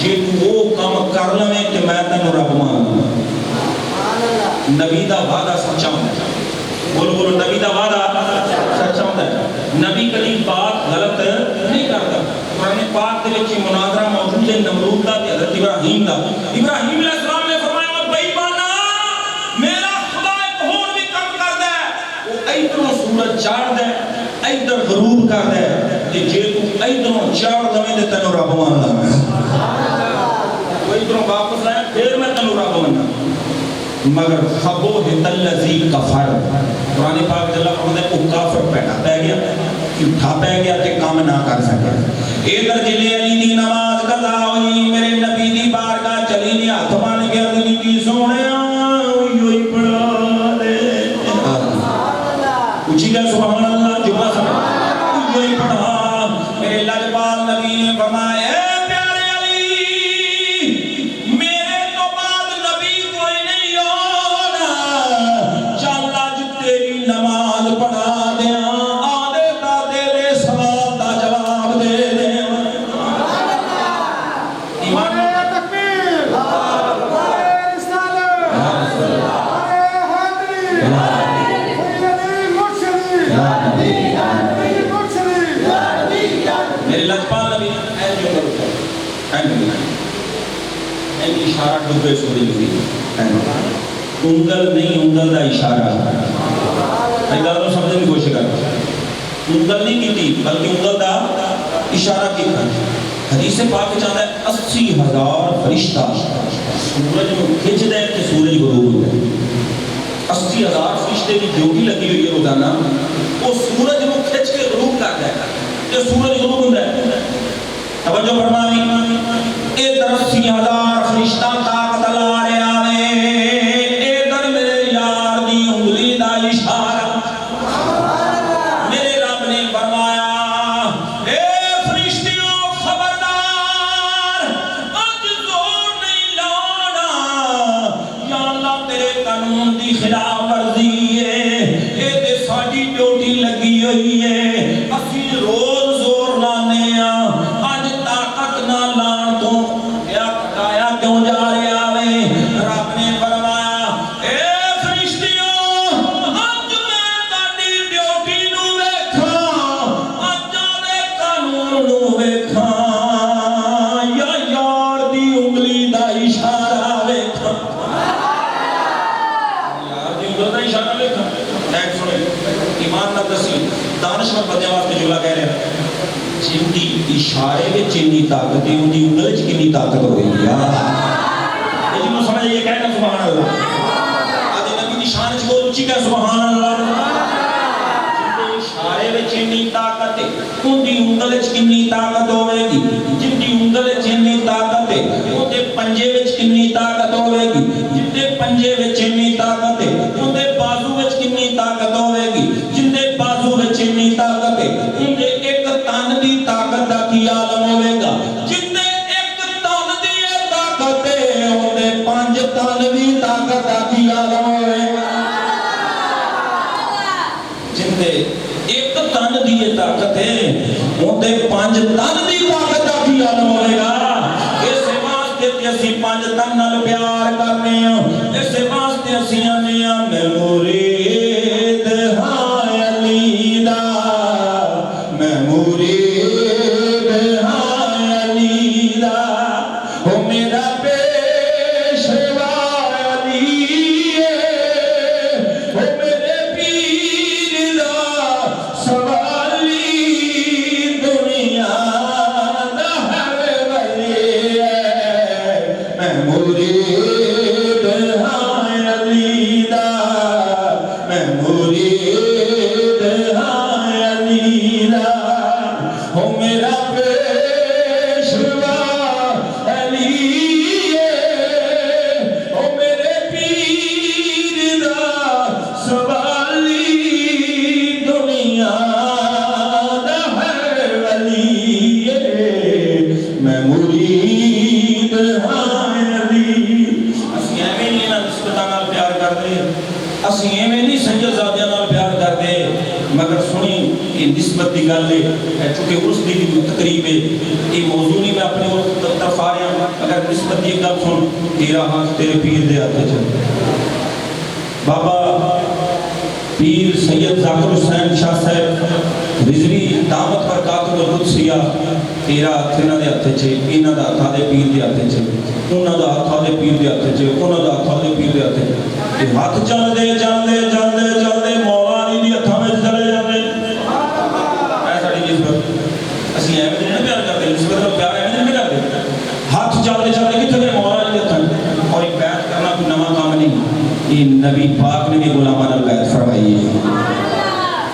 جے تو وہ کام کر لویں کہ میں تینوں رب مان لوں. نبی دا وعدہ سچا ہوتا ہے. بولو بولو نبی دا وعدہ سچا ہوتا ہے. نبی کبھی بات غلط نہیں کرتا. قرآن پاک دے وچ مناظرہ موجود ہے نمرود دا تے حضرت ابراہیم دا. ابراہیم علیہ السلام نے فرمایا بے ایمانا میرا خدا ایک ہور بھی کم کردا ہے. وہ ادھروں سورج چاڑ دے ادھر غروب کر دے تے جے تو ادھروں چاڑ دے تے تینوں رب مان لاں. وہ ادھروں واپس آیا پھر میں تینوں رب ماننا. مگر فبوہت الذی کفر قرآن پاک جل فرماتا ہے وہ کافر پیدا پہ گیا اٹھا پہ گیا تے کام نہ کر سکے. ادھر جلے علی دی نماز قضا ہوئی میرے نبی دی بارگاہ چلی نہیں ہاتھ بن کے علی دی سونیا یوہی پڑھا دے. اچھی گل سبحان اللہ جمعہ سمجھ یوہی پڑھا. میرے لجپال نبی نے فرمایا اشارہ ڈبے سوری ہوئی انگل نہیں انگل دا اشارہ. ایک گل سمجھنے کی کوشش کر. انگل نہیں کی تھی بلکہ انگل دا اشارہ کی تھا. حدیث پاک چاہتا ہے 80,000 فرشتہ سورج میں کھچ دے کہ سورج غروب ہو جائے. 80,000 فرشتے کی ڈیوٹی لگی ہوئی ہے روزانہ. وہ سورج میں کھچ کے غروب کر دے کہ سورج غروب ہو جائے. توجہ فرمائی ادھر 80,000 فرشتہ طاقت لا رہے آوے ادھر میرے یار دی انگلی دا اشارہ. میرے رب نے فرمایا اے فرشتیوں خبردار اج زور نہیں لانا. یا اللہ تیرے قانون دی خلاف ورزی ہے اے تے ساڈی ڈیوٹی لگی ہوئی ہے. اسی روز زور لانے ہاں اشارے میں چینی طاقت ہے ان کی انگل چ کنی طاقت ہو گئی یار. یہ جنہوں سمجھ یہ کہنا سبحان اللہ. آدھے نبی کی شان چ بہت اونچی کہ سبحان اللہ. اشارے میں چینی طاقت ہے ان کی انگل چ کنی طاقت ہوے گی. جن کی انگل چ کنی طاقت ہے ان دے پنجے وچ کنی طاقت ہوے گی. جن دے پنجے وچ کنی طاقت ہے ان دے بازو وچ کنی طاقت ہوے گی. جن دے بازو وچ کنی طاقت ہے ان دے ایک تن دی طاقت دا کی عالم ہوے گا. جن دے ایک تن دی طاقت ہے ان دے 5 تن دی طاقت دا کی عالم ہوے گا. جن دے ایک تن دی طاقت ہے ان دے 5 تن دی طاقت دا کی عالم ہوے گا. اس واسطے تے اسی 5 تن نال پیار کرنے ہاں. اس واسطے اسی آنے ہاں میں مرید ہاں علی دا میں مرید ہاں علی دا. او میرا پیشوا علی ہے او میرے پیر دا سوالی دنیا دا ہر ولی ہے. میں مرید ہاں علی دا میں مرید ہاں علی دا. او میرا پیشوا علی ہے او میرے پیر دا سوالی دنیا دا ہر ولی ہے. میں مرید ہاں علی. اسی ایویں نہیں نا نسبتاں نال پیار کردے. اسی ایویں نہیں سید زادیاں نال پیار کردے. مگر سنی کہ نسبت دی گل ہے چونکہ اس کی تقریب ہے یہ موضوع نہیں میں اپنے طرف آ رہا اگر نسبت یہ گل سن تیرا ہاتھ تیرے پیر دے ہاتھ چ بابا پیر سید ذاکر حسین شاہ صاحب رضوی دعوت برکات القدسیہ تیرا ہاتھ انہاں دے ہاتھ چ انہاں دا ہاتھ دے پیر دے ہاتھ چ انہاں دا ہاتھ دے پیر دے ہاتھ چ انہاں دا ہاتھ دے پیر دے ہاتھ چ ہاتھ چل دے مولا علی دی ہتھاں وچ چلے جاندے اے ساڈی نسبت اسی ایویں نہیں پیار کرتے نسبت نال پیار ایویں نہیں کرتے ہاتھ چلدے کتنے گئے مولا علی دے ہتھاں اور ایک بیعت کرنا کوئی نواں کام نہیں یہ نبی پاک نے بھی غلامان ال بیعت فرمائی ہے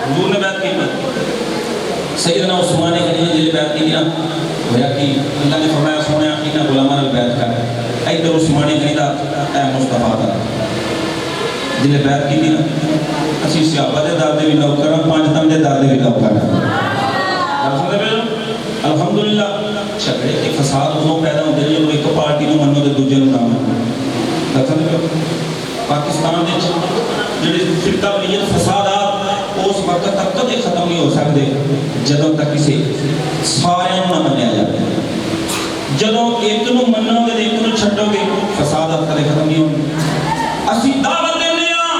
حضور نے بیعت کی سیدنا عثمان غنی نے بیعت کی نا ہویا کہ اللہ نے فرمایا سونے انہاں غلامان ال بیعت کر ادھر عثمان غنی دا اے مصطفی دا جنہیں بیعت کی نا اسی صحابہ دے دار دے بھی نوکر ہیں پانچ تن دے دار دے بھی نوکر ہیں الحمدللہ جھگڑے کے فساد ادوں پیدا ہوندے نے جدوں ایک پارٹی نوں منو تے دوجے نوں نہ منو پاکستان دے جڑے فرقہ واریت فسادات اس وقت تک کدے ختم نہیں ہو سکتے جدوں تک کسی سارے نہ منیا جائے جدوں ایک نوں منو گے ایک نوں چھڈو گے فسادات کدے ختم نہیں ہونے اسی دعوت دینے ہاں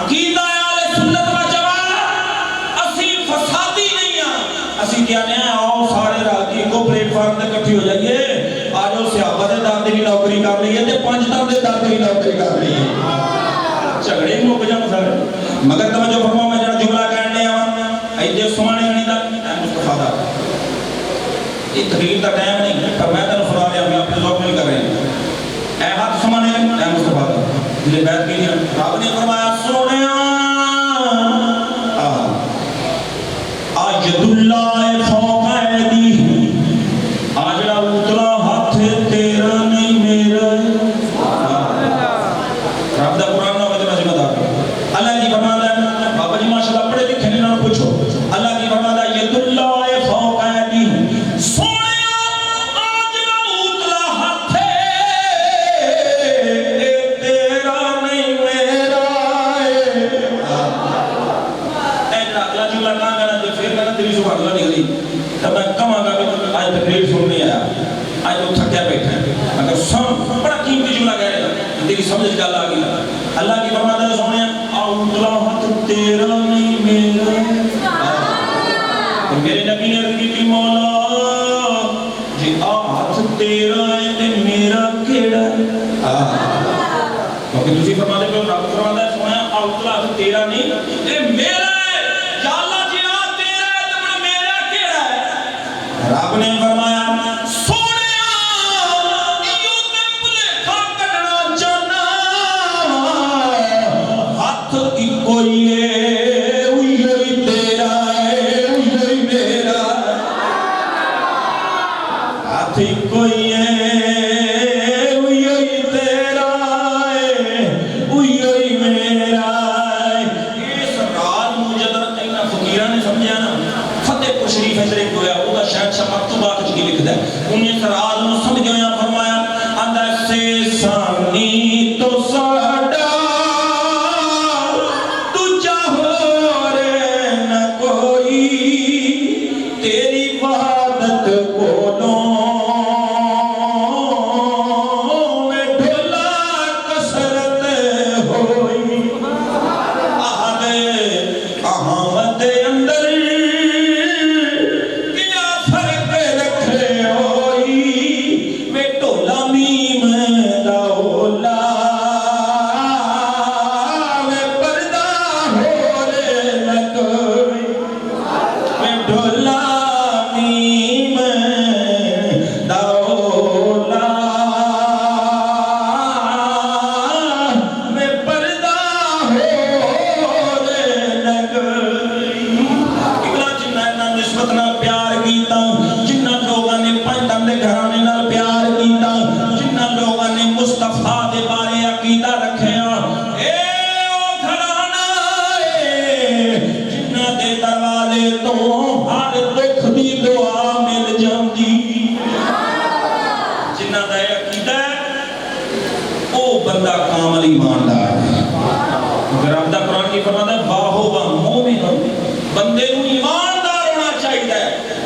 عقیدہ اہل سنت و جماعت اسی فسادی نہیں ہاں اسی کہنے ہیں آؤ سارے رل کے کو پلیٹ فارم تے اکٹھی ہو جائیے آجو صحابہ دے دار دی بھی نوکری کر لئیے تے پانچ تن دے دار دی بھی نوکری کر لئیے جھگڑے مک جان سارے مگر توجہ فرماؤ میں جڑا جملہ کہنے آواں ایدے عثمان غنی دا مصطفی دا یہ تقریر دا ٹائم نہیں پر میں تینوں سنا دیا میں اپنے ذوق نہیں کر رہے ہیں اے ہاتھ عثمان غنی اے مصطفی دا جلے بیعت کی رب نے فرمایا سونیا آیت اللہ فوق ایدی آجڑا اترا ہاتھ تیرا نہیں میرا رب دا قرآن نہ وجہ ذمہ دار اللہ کی فرماتا ہے بابا جی ماشاءاللہ پڑھے لکھے نے انہوں پوچھو اللہ کی فرماتا ہے ید اللہ فوق ایدی سونیا آجڑا اترا ہاتھ تیرا نہیں میرا اگلا جملہ کہاں گا نا جو پھر میں تیری سبحان اللہ نکلی تب میں کہاں گا کہ آج تقریر سن نہیں آیا آج وہ تھکیا بیٹھا ہے اگر سن بڑا قیمتی جملہ کہہ رہے ہیں تیری سمجھ گل آ گئی اللہ کی فرماتا ہے سونے اونگلا ہاتھ تیرا نہیں میرا تو میرے نبی نے عرض کی مولا جی ہاتھ تیرا ہے تے میرا کیڑا کیونکہ تسی فرماتے پہ رب فرماتا ہے سونے اونگلا ہاتھ تیرا نہیں اے میرا رب نے فرمایا سونیا یوں تے بھلیکھا کڈنا چاہنا ہاتھ اکو ہی ہے اوہی تیرا ہے اوہی میرا ہاتھ اکو ہی ہے اوہی تیرا ہے اوہی میرا اس رات مجدر اینا فقیرہ نے سمجھا نا فتح پور شریف اندر ایک ہویا شاید شاہ مکتوبات کی لکھ دے انہیں سراد نو سمجھ گیا فرمایا اندر سے سامنی تو ساڑا تو چاہو رے نہ کوئی تیری وعدت کولوں میں ڈھولا کسرت ہوئی آدھے احمد اندر بندے کو ایماندار ہونا چاہیے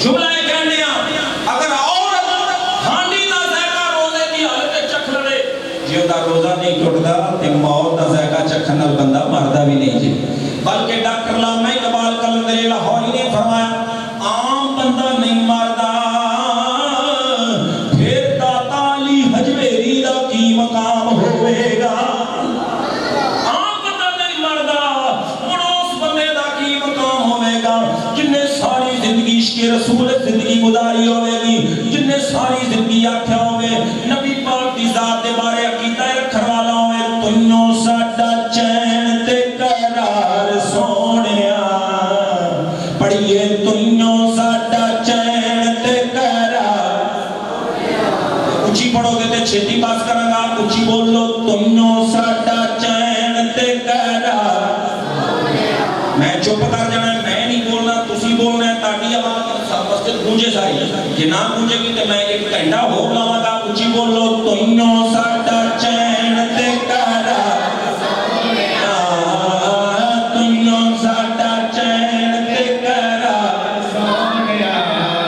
جملہ ہے کہنے اگر عورت ہانڈی دا ذائقہ روزے دی حالت چکھ لے جے دا روزہ نہیں ٹوٹدا تے موت دا ذائقہ چکھن نال بندہ مردا بھی نہیں جی بلکہ ڈاکٹر علامہ اقبال قلندر لاہوری نے فرمایا عام بندہ نہیں مردا پھر داتا علی حجویری دا کی مقام ہوے گا عام بندہ نہیں مردا ہن اس بندے دا کی مقام ہوے گا جن نے ساری زندگی عشق رسول زندگی گزاری ہوے گی جن نے ساری زندگی آکھیا ہوے نبی پاک دی ذات دے بارے عقیدہ رکھن والا ہوے تینوں ساڈا چین تے قرار سونیا پڑھیے تینوں ساڈا چین تے قرار اونچی پڑھو گے تے چھتی پاس کراں گا اونچی بولو تینوں ساڈا چین تے قرار میں چپ کر جانا میں نہیں بولنا تسی بولنا ہے تاکہ آواز مسجد گونجے ساری کہ نہ گونجے گی تو میں ایک گھنٹہ ہو لاواں گا اونچی بولو تینوں ساڈا چین تے قرار تینوں ساڈا چین تے قرار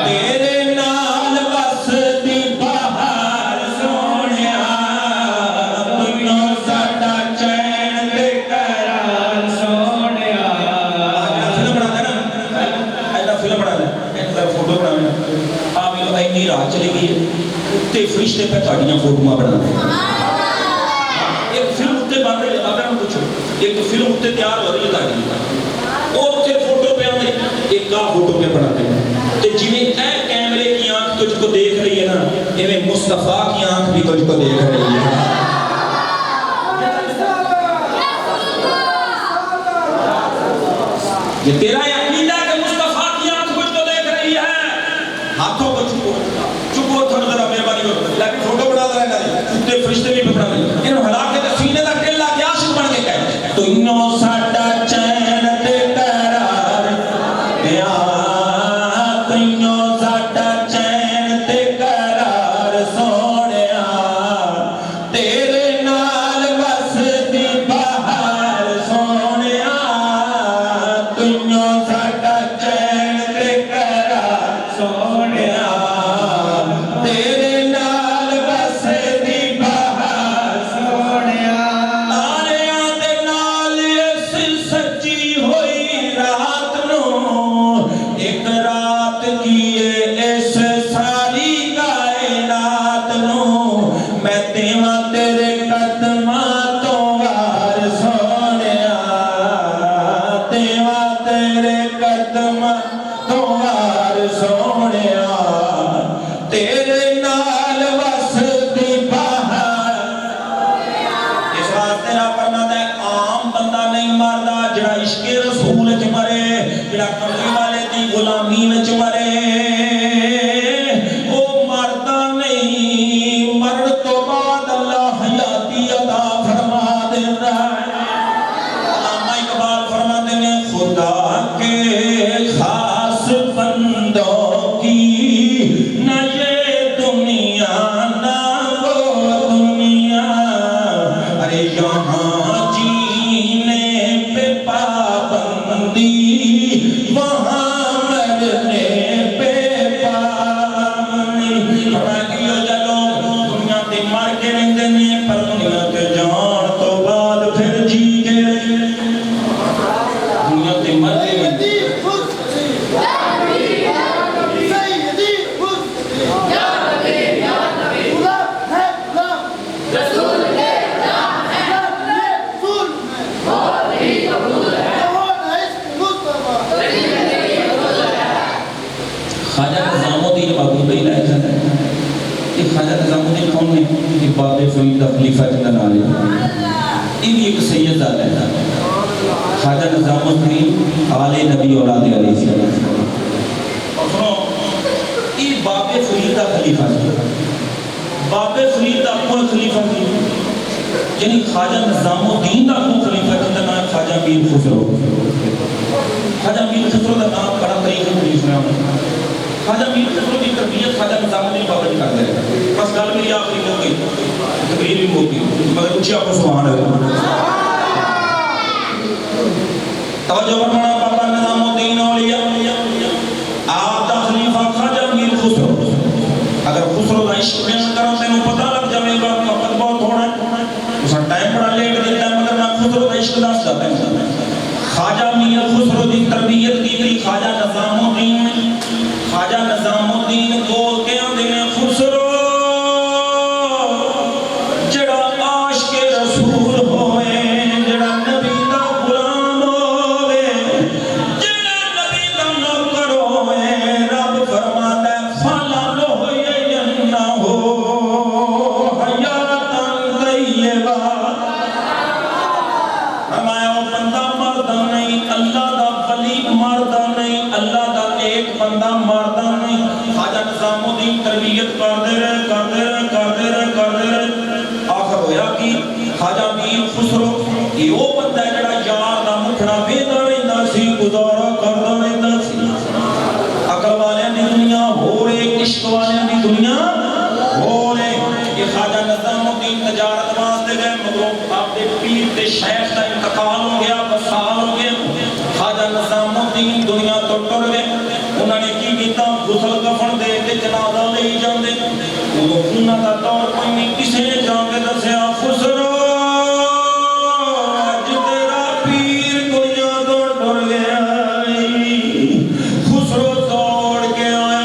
تیرے نال وسدی بہار سونیا تینوں ساڈا چین تے قرار سونیا فلم بنا دے نا ایسا فلم بنا دے فوٹو بنا آپ یہ اینی رات چلی گئی تے فرشتے پہ تہاڈیاں فوٹواں بنا دے ایک فلم تے بن رہی ہے اگر ہم پوچھو ایک فلم تے تیار ہو رہی ہے تہاڈی او تے فوٹو پہ آندے ایک کا فوٹو پہ بنا دے تے جویں اے کیمرے کی آنکھ تجھ کو دیکھ رہی ہے نا ایویں مصطفیٰ کی آنکھ بھی تجھ کو دیکھ رہی ہے یہ تیرا عقیدہ کہ مصطفیٰ کی آنکھ مجھ کو دیکھ رہی ہے ہاتھوں کو چکو تھوڑا ذرا مہربانی کرو لیکن فوٹو بنا دے رہا کتے فرشتے بھی بنا دے انہوں ہلا کے تے سینے دا ٹیلا کیا عاشق بن کے کہے تینوں ساڈا چین تے قرار تینوں ساڈا چین تے قرار سونیا تیرے نال وسدی بہار سونیا تینوں ساڈا چین تے قرار سونیا تیرے نال وسدی بہار سونیا تاریاں دے نال اس سچی ہوئی رات نو ایک رات کیے اس ساری کائنات نو میں دیواں تیرے قدماں تو وار سونیا دیواں تیرے قدماں تو وار سونیا تیرے نال وسدی بہار اس واسطے رب فرماتا ہے عام بندہ نہیں مردا جڑا عشق رسول وچ مرے جڑا کملی والے دی غلامی وچ مرے او مردا نہیں مرن تو بعد اللہ حیاتی عطا فرما دیندا ہے علامہ اقبال فرماتے ہیں خدا کے خاص بندوں کی نہ یہ دنیا نہ وہ دنیا ارے یہاں جینے پہ پابندی وہاں مرنے پہ پابندی فرمایا جلو دنیا تے مر کے رہندے نے پر دنیا تے جان تو بعد پھر جی کے دنیا تے مر کے رہندے خواجہ نظام الدین بابوبئی لائے جاتا ہے کہ خواجہ نظام الدین کون ہے کہ باب فرید دا خلیفہ جنہ نالے یہ بھی ایک سید زادہ ہے خواجہ نظام الدین آل نبی اولاد علیہ السلام اور سنو یہ باب فرید دا خلیفہ ہے باب فرید دا کون خلیفہ ہے یعنی خواجہ نظام الدین دا کون خلیفہ جنہ نام خواجہ میر خسرو خواجہ میر خسرو دا نام بڑا طریقہ خلیفہ ہے خواجہ میر خسرو کی تربیت خواجہ نظام الدین بابا جی کرتے ہیں بس گل میری آخری موقع تقریر بھی موقع مگر اچھی آپ کو سبحان اللہ توجہ فرمانا بابا نظام الدین اولیاء آپ دا خلیفہ خسرو کی تربیت کی خواجہ نظام الدین نے خواجہ نظام الدین بول کے آندے نے خسرو جڑا عاشق رسول ہوئے جڑا نبی دا غلام ہوئے جڑا نبی دا نوکر ہوئے رب فرماتا ہے فلا ہوئے جنہ ہو حیاتاً طیبہ فرمایا وہ بندہ مردہ نہیں اللہ دا ولی مردہ نہیں اللہ دا ایک بندہ مردہ نہیں خواجہ نظام الدین تربیت کردے رہے آخر ہویا کہ خواجہ میر خسرو یہ وہ بندہ جڑا یار دا مٹھڑا ویندا رہندا سی گزارا کردا رہندا سی عقل والیاں دی دنیا ہو رہے عشق والیاں دی دنیا ہو رہے یہ خواجہ نظام الدین تجارت واسطے گئے مگر آپ دے پیر تے شیخ دا انتقال ہو گیا وصال ہو گیا خواجہ نظام الدین دنیا تو ٹر گئے انہوں نے کی کیتا غسل کفن دے کے جنازہ لے جاندے انہوں دا دور کوئی نہیں کسی نے جان کے دسیا خسرو اج تیرا پیر دنیا تو ٹر گیا خسرو دوڑ کے آیا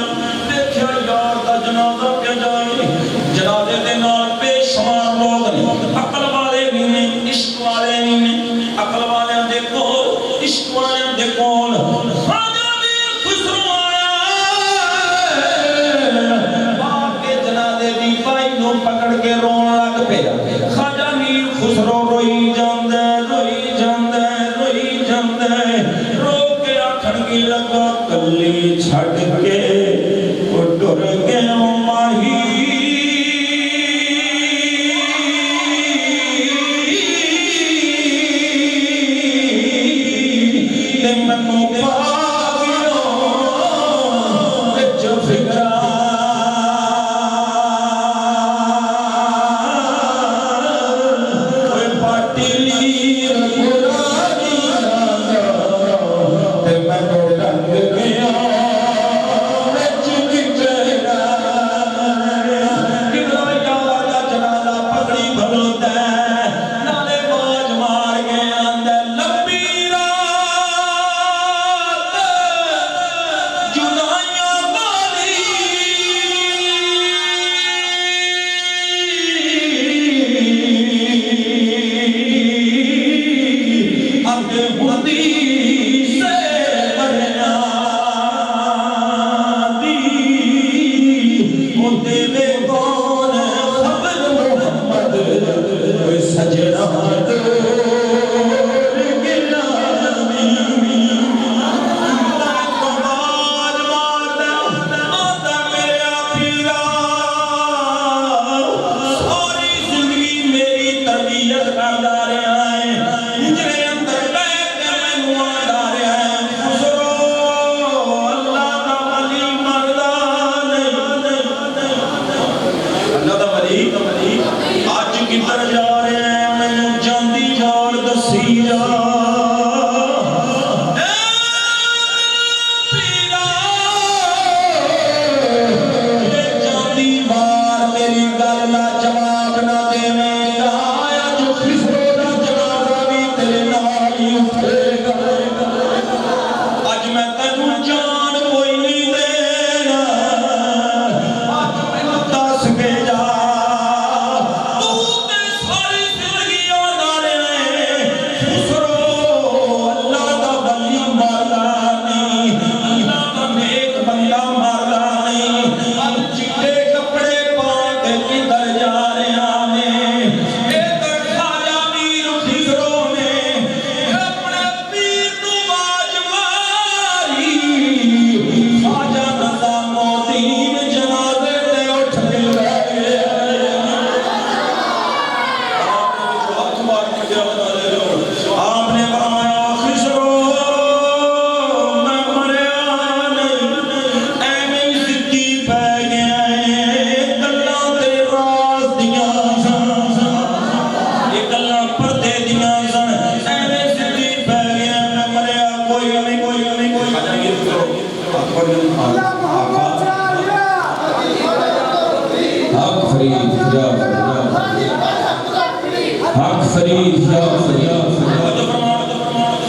دیکھیا یار دا جنازہ پہ جائے جنازے دے نال بے شمار لوگ نے عقل والے بھی نے عشق والے بھی نے عقل والے دے کول عشق والے دے کول خواجہ میر خسرو آیا باپ کے جنازے دی بائی نو پکڑ کے رون لگ پیا خواجہ میر خسرو روئی جاندے رو کے آکھن کی لگا کلی چھڑ کے وہ ڈر گیا ماہی منو پاگلوں وچ فکرا کوئی پاٹی لیر پرانی تے منو رنگ گیا وچ فکرا کبلا یار دا جنازہ پگڑی بھلوتا ہے نالے باج مار کے اندر لمبی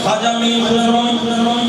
خواجہ میر خسرو